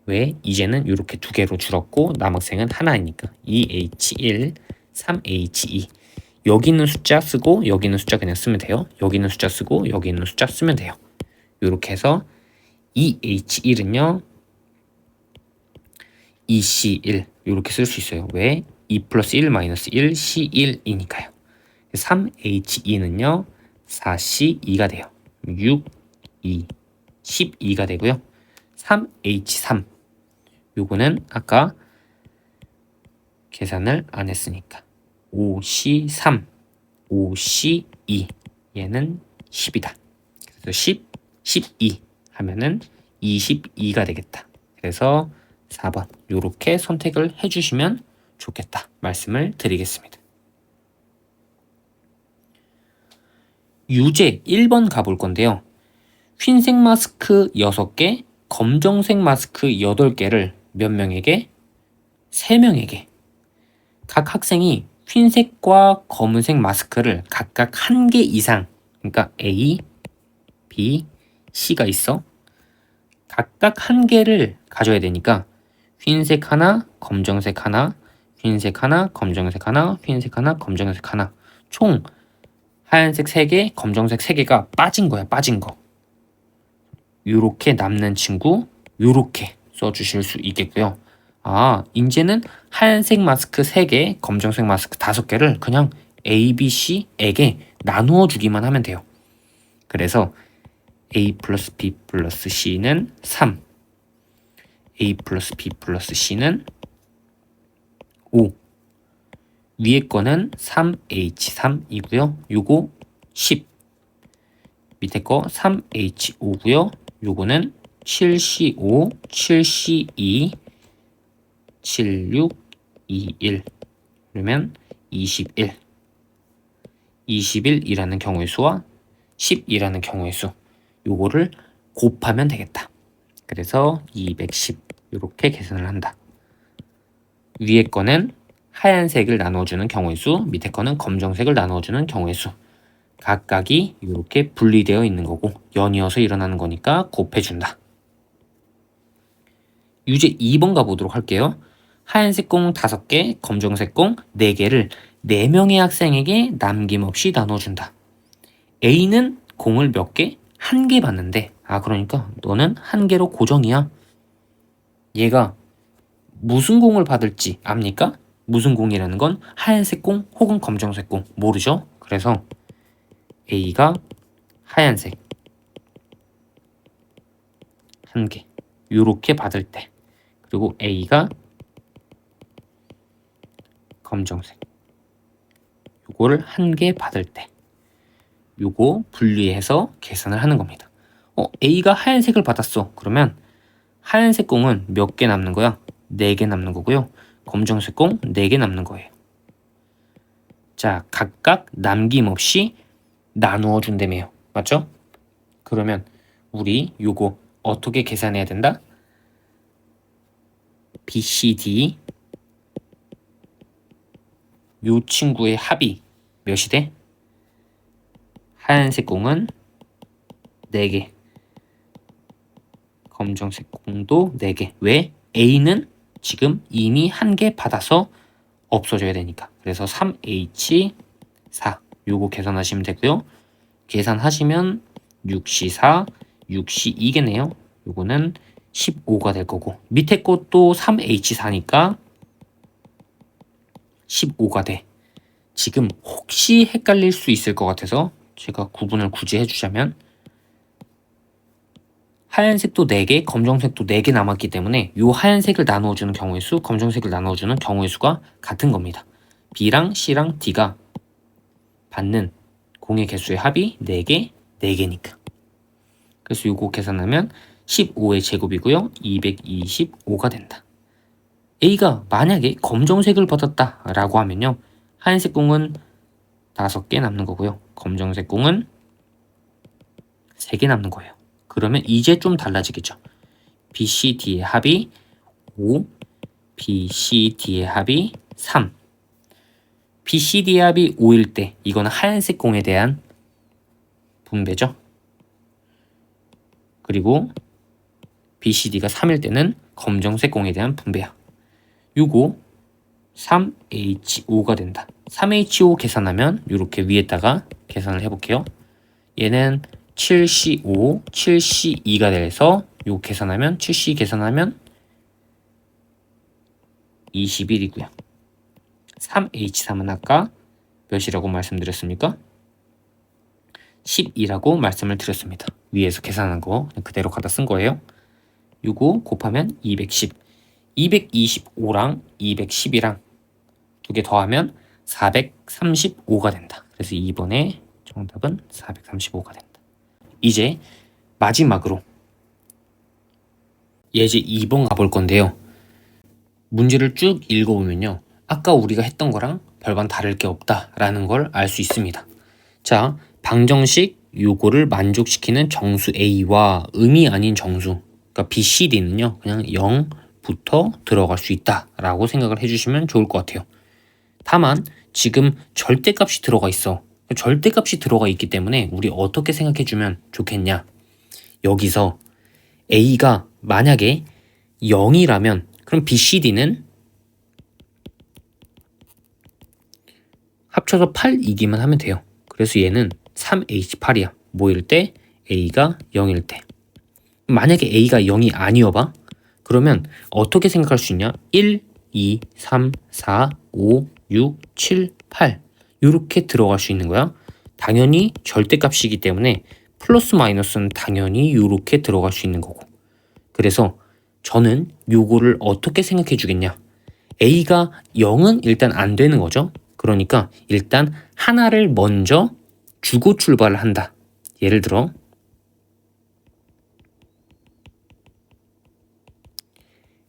왜? 이제는 이렇게 2개로 줄었고 남학생은 하나이니까 2H1, 3H2. 여기 있는 숫자 쓰고 여기 있는 숫자 그냥 쓰면 돼요. 여기 있는 숫자 쓰고 여기 있는 숫자 쓰면 돼요. 이렇게 해서 2H1은요 2C1 이렇게 쓸 수 있어요. 왜? 2 플러스 1 마이너스 1 C1이니까요. 3H2는요 4C2가 돼요. 6, 2, 12가 되고요. 3H3 요거는 아까 계산을 안 했으니까 5C3, 5C2 얘는 10이다. 그래서 10, 12 하면은 22가 되겠다. 그래서 4번 요렇게 선택을 해주시면 좋겠다 말씀을 드리겠습니다. 유제 1번 가볼 건데요. 흰색 마스크 6개, 검정색 마스크 8개를 몇 명에게? 3명에게. 각 학생이 흰색과 검은색 마스크를 각각 1개 이상, 그러니까 A, B, C가 있어. 각각 1개를 가져야 되니까 흰색 하나, 검정색 하나, 흰색 하나, 검정색 하나, 흰색 하나, 검정색 하나. 총 하얀색 3개, 검정색 3개가 빠진 거야, 빠진 거. 요렇게 남는 친구, 요렇게 써주실 수 있겠고요. 이제는 하얀색 마스크 3개, 검정색 마스크 5개를 그냥 A, B, C에게 나누어 주기만 하면 돼요. 그래서 A 플러스 B 플러스 C는 3, A 플러스 B 플러스 C는 5, 위에 거는 3H3이고요. 요거 10, 밑에 거 3H5고요. 요거는 7C5, 7C2, 76, 21 그러면 21 21이라는 경우의 수와 10이라는 경우의 수 요거를 곱하면 되겠다. 그래서 210 이렇게 계산을 한다. 위에 거는 하얀색을 나눠주는 경우의 수, 밑에 거는 검정색을 나눠주는 경우의 수 각각이 이렇게 분리되어 있는 거고 연이어서 일어나는 거니까 곱해준다. 유제 2번 가보도록 할게요. 하얀색 공 5개, 검정색 공 4개를 4명의 학생에게 남김없이 나눠준다. A는 공을 몇 개? 1개 받는데 그러니까 너는 1개로 고정이야. 얘가 무슨 공을 받을지 압니까? 무슨 공이라는 건 하얀색 공 혹은 검정색 공 모르죠? 그래서 A가 하얀색 1개 요렇게 받을 때 그리고 A가 검정색 요거를 1개 받을 때 요거 분리해서 계산을 하는 겁니다. A가 하얀색을 받았어. 그러면 하얀색 공은 몇 개 남는 거야? 4개 남는 거고요. 검정색 공 4개 남는 거예요. 자, 각각 남김없이 나누어 준다며요. 맞죠? 그러면 우리 요거 어떻게 계산해야 된다? B, C, D 요 친구의 합이 몇이 돼? 하얀색 공은 4개 검정색 공도 4개 왜? A는 지금 이미 1개 받아서 없어져야 되니까 그래서 3H4 요거 계산하시면 되고요. 계산하시면 6C4, 6C2겠네요. 요거는 15가 될 거고 밑에 것도 3H4니까 15가 돼. 지금 혹시 헷갈릴 수 있을 것 같아서 제가 구분을 굳이 해주자면 하얀색도 4개, 검정색도 4개 남았기 때문에 이 하얀색을 나누어주는 경우의 수, 검정색을 나누어주는 경우의 수가 같은 겁니다. B랑 C랑 D가 받는 공의 개수의 합이 4개, 4개니까. 그래서 이거 계산하면 15의 제곱이고요. 225가 된다. A가 만약에 검정색을 받았다 라고 하면요. 하얀색 공은 5개 남는 거고요. 검정색 공은 3개 남는 거예요. 그러면 이제 좀 달라지겠죠. BCD의 합이 5, BCD의 합이 3. BCD의 합이 5일 때 이거는 하얀색 공에 대한 분배죠. 그리고 BCD가 3일 때는 검정색 공에 대한 분배야. 요거 3H5가 된다. 3H5 계산하면 이렇게 위에다가 계산을 해볼게요. 얘는 7C5, 7C2가 돼서 요거 계산하면 7C 계산하면 21이고요. 3H3은 아까 몇이라고 말씀드렸습니까? 12라고 말씀을 드렸습니다. 위에서 계산한 거 그대로 갖다 쓴 거예요. 요거 곱하면 210. 225랑 210이랑 두 개 더하면 435가 된다. 그래서 2번의 정답은 435가 된다. 이제 마지막으로 예제 2번 가볼 건데요. 문제를 쭉 읽어보면요. 아까 우리가 했던 거랑 별반 다를 게 없다라는 걸 알 수 있습니다. 자, 방정식 요거를 만족시키는 정수 A와 음이 아닌 정수, 그러니까 BCD는요. 그냥 0부터 들어갈 수 있다라고 생각을 해주시면 좋을 것 같아요. 다만 지금 절대값이 들어가 있어. 절대값이 들어가 있기 때문에 우리 어떻게 생각해주면 좋겠냐. 여기서 A가 만약에 0이라면 그럼 BCD는 합쳐서 8이기만 하면 돼요. 그래서 얘는 3H8이야. 뭐일 때? A가 0일 때. 만약에 A가 0이 아니어봐? 그러면 어떻게 생각할 수 있냐? 1, 2, 3, 4, 5, 6, 7, 8 이렇게 들어갈 수 있는 거야. 당연히 절대값이기 때문에 플러스 마이너스는 당연히 이렇게 들어갈 수 있는 거고. 그래서 저는 요거를 어떻게 생각해 주겠냐. A가 0은 일단 안 되는 거죠. 그러니까 일단 하나를 먼저 주고 출발을 한다. 예를 들어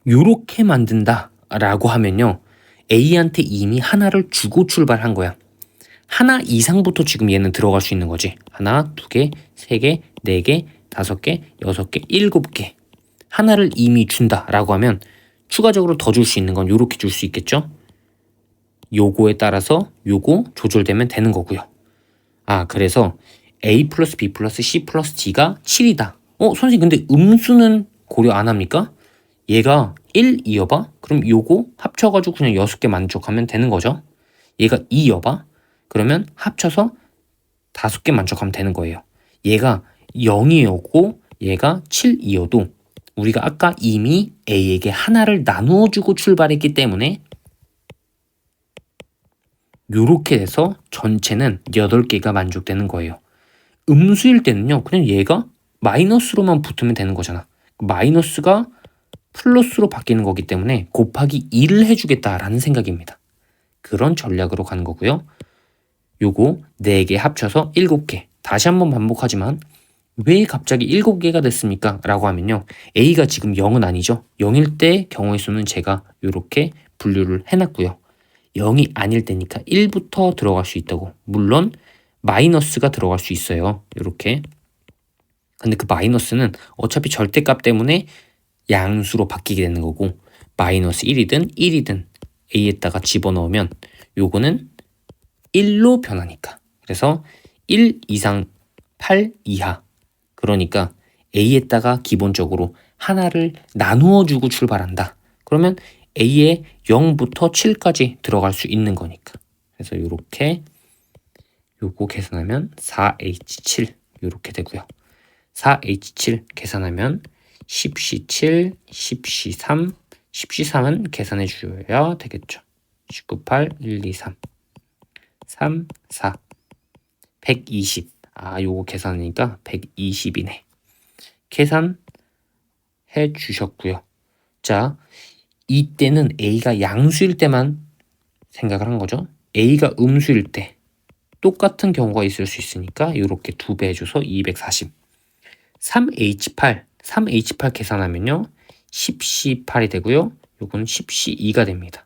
요렇게 만든다 라고 하면요. A한테 이미 하나를 주고 출발한 거야. 하나 이상부터 지금 얘는 들어갈 수 있는 거지. 하나, 두 개, 세 개, 네 개, 다섯 개, 여섯 개, 일곱 개. 하나를 이미 준다라고 하면 추가적으로 더 줄 수 있는 건 요렇게 줄 수 있겠죠? 요거에 따라서 요거 조절되면 되는 거고요. 아, 그래서 A 플러스 B 플러스 C 플러스 D가 7이다. 선생님 근데 음수는 고려 안 합니까? 얘가 1, 2여봐? 그럼 요거 합쳐가지고 그냥 6개 만족하면 되는 거죠. 얘가 2여봐? 그러면 합쳐서 5개 만족하면 되는 거예요. 얘가 0이었고 얘가 7이어도 우리가 아까 이미 A에게 하나를 나누어주고 출발했기 때문에 요렇게 돼서 전체는 8개가 만족되는 거예요. 음수일 때는요. 그냥 얘가 마이너스로만 붙으면 되는 거잖아. 마이너스가 플러스로 바뀌는 거기 때문에 곱하기 2를 해주겠다라는 생각입니다. 그런 전략으로 가는 거고요. 요거 4개 합쳐서 7개. 다시 한번 반복하지만 왜 갑자기 7개가 됐습니까? 라고 하면요. A가 지금 0은 아니죠. 0일 때 경우의 수는 제가 이렇게 분류를 해놨고요. 0이 아닐 때니까 1부터 들어갈 수 있다고. 물론 마이너스가 들어갈 수 있어요. 이렇게. 근데 그 마이너스는 어차피 절대값 때문에 양수로 바뀌게 되는 거고 마이너스 1이든 1이든 A에다가 집어넣으면 요거는 1로 변하니까. 그래서 1 이상 8 이하. 그러니까 A에다가 기본적으로 하나를 나누어 주고 출발한다. 그러면 A에 0부터 7까지 들어갈 수 있는 거니까. 그래서 요렇게 요거 계산하면 4H7 요렇게 되고요. 4H7 계산하면 10C7, 10C3, 10C3은 계산해 주셔야 되겠죠. 19, 8, 1, 2, 3, 3, 4, 120. 요거 계산하니까 120이네. 계산해 주셨고요. 자, 이때는 A가 양수일 때만 생각을 한 거죠. A가 음수일 때 똑같은 경우가 있을 수 있으니까 이렇게 2배 해줘서 240. 3H8 계산하면요. 10C8이 되고요. 요건 10C2가 됩니다.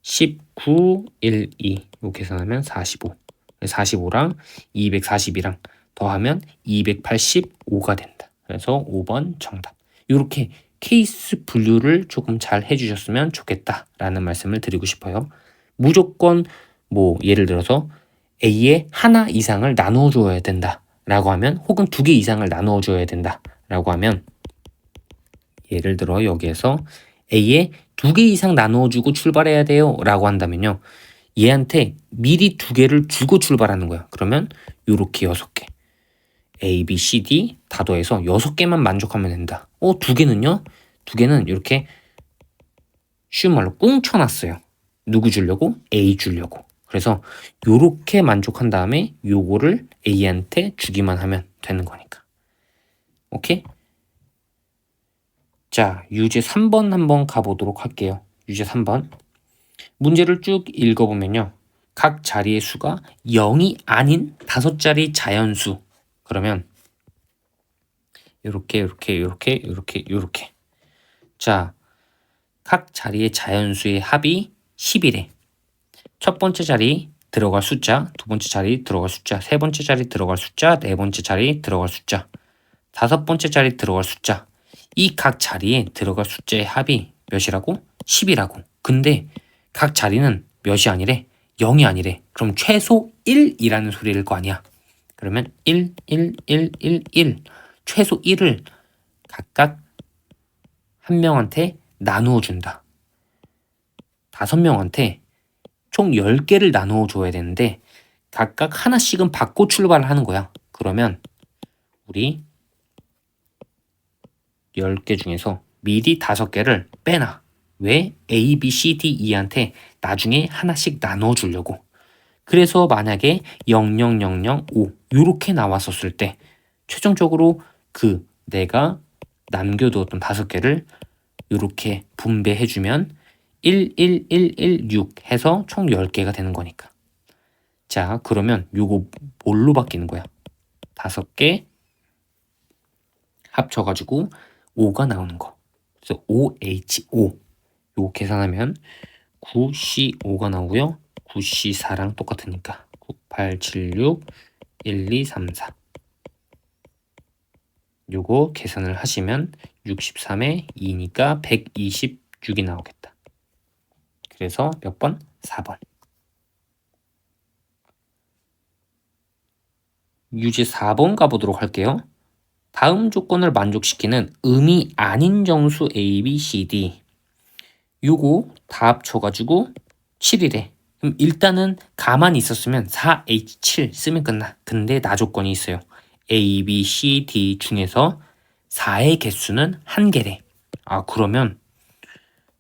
19, 1, 2 요 계산하면 45. 45랑 240이랑 더하면 285가 된다. 그래서 5번 정답. 이렇게 케이스 분류를 조금 잘 해주셨으면 좋겠다라는 말씀을 드리고 싶어요. 무조건 뭐 예를 들어서 A에 하나 이상을 나누어 줘야 된다 라고 하면, 혹은 2개 이상을 나누어 줘야 된다 라고 하면, 예를 들어 여기에서 A에 2개 이상 나누어 주고 출발해야 돼요 라고 한다면요, 얘한테 미리 2개를 주고 출발하는 거야. 그러면 요렇게 6개 A, B, C, D 다 더해서 6개만 만족하면 된다. 2개는요? 2개는 이렇게 쉬운 말로 꿍쳐놨어요. 누구 주려고? A 주려고. 그래서 요렇게 만족한 다음에 요거를 A한테 주기만 하면 되는 거니까. 오케이? 자, 유제 3번 한번 가보도록 할게요. 유제 3번. 문제를 쭉 읽어보면요. 각 자리의 수가 0이 아닌 5자리 자연수. 그러면 요렇게. 자, 각 자리의 자연수의 합이 10이래. 첫 번째 자리 들어갈 숫자, 두 번째 자리 들어갈 숫자, 세 번째 자리 들어갈 숫자, 네 번째 자리 들어갈 숫자, 다섯 번째 자리 들어갈 숫자. 이 각 자리에 들어갈 숫자의 합이 몇이라고? 10이라고. 근데 각 자리는 몇이 아니래? 0이 아니래. 그럼 최소 1이라는 소리일 거 아니야. 그러면 1, 1, 1, 1, 1. 최소 1을 각각 한 명한테 나누어 준다. 5명한테 총 10개를 나누어 줘야 되는데 각각 하나씩은 받고 출발을 하는 거야. 그러면 우리 10개 중에서 미리 5개를 빼놔. 왜? A, B, C, D, E한테 나중에 하나씩 나눠 주려고. 그래서 만약에 0, 0, 0, 0, 5 이렇게 나왔었을 때 최종적으로 그 내가 남겨두었던 5개를 이렇게 분배해주면 1, 1, 1, 1, 6 해서 총 10개가 되는 거니까. 자, 그러면 요거 뭘로 바뀌는 거야? 5개 합쳐가지고 5가 나오는 거. 그래서 OH5 요거 계산하면 9C5가 나오고요. 9C4랑 똑같으니까 9, 8, 7, 6, 1, 2, 3, 4 요거 계산을 하시면 63에 2니까 126이 나오겠다. 그래서 몇 번? 4번. 유제 4번 가보도록 할게요. 다음 조건을 만족시키는 음이 아닌 정수 A, B, C, D 요거 다 합쳐가지고 7이래. 그럼 일단은 가만히 있었으면 4H7 쓰면 끝나. 근데 나 조건이 있어요. A, B, C, D 중에서 4의 개수는 1개래. 그러면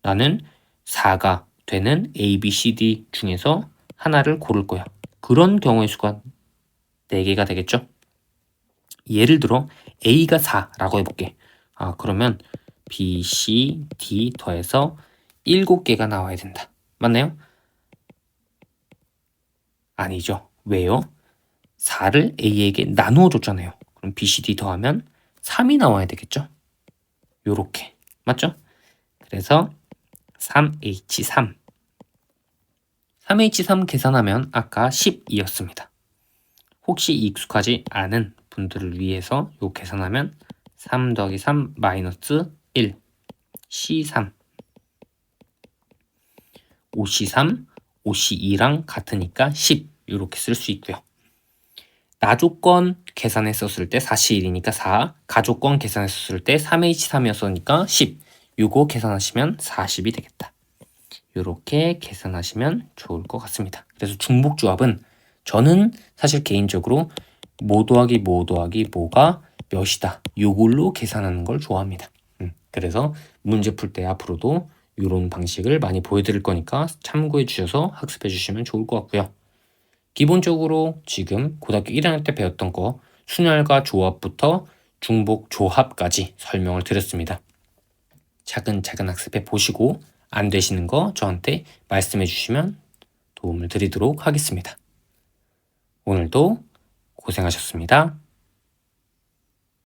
나는 4가 되는 A, B, C, D 중에서 하나를 고를 거야. 그런 경우의 수가 4개가 되겠죠? 예를 들어 A가 4라고 해볼게. 그러면 B, C, D 더해서 7개가 나와야 된다. 맞나요? 아니죠. 왜요? 4를 A에게 나누어 줬잖아요. 그럼 B, C, D 더하면 3이 나와야 되겠죠? 요렇게. 맞죠? 그래서 3H3 3H3 계산하면 아까 10이었습니다. 혹시 익숙하지 않은 분들을 위해서 요 계산하면 3 더하기 3 마이너스 1 C3 5C3 5C2랑 같으니까 10 이렇게 쓸 수 있고요. 나조건 계산했었을 때 4C1이니까 4 가조건 계산했었을 때 3H3이었으니까 10 요거 계산하시면 40이 되겠다. 이렇게 계산하시면 좋을 것 같습니다. 그래서 중복조합은 저는 사실 개인적으로 뭐 더하기 뭐 더하기 뭐가 몇이다 요걸로 계산하는 걸 좋아합니다. 그래서 문제 풀 때 앞으로도 이런 방식을 많이 보여드릴 거니까 참고해 주셔서 학습해 주시면 좋을 것 같고요. 기본적으로 지금 고등학교 1학년 때 배웠던 거 순열과 조합부터 중복 조합까지 설명을 드렸습니다. 차근차근 학습해 보시고 안 되시는 거 저한테 말씀해 주시면 도움을 드리도록 하겠습니다. 오늘도 고생하셨습니다.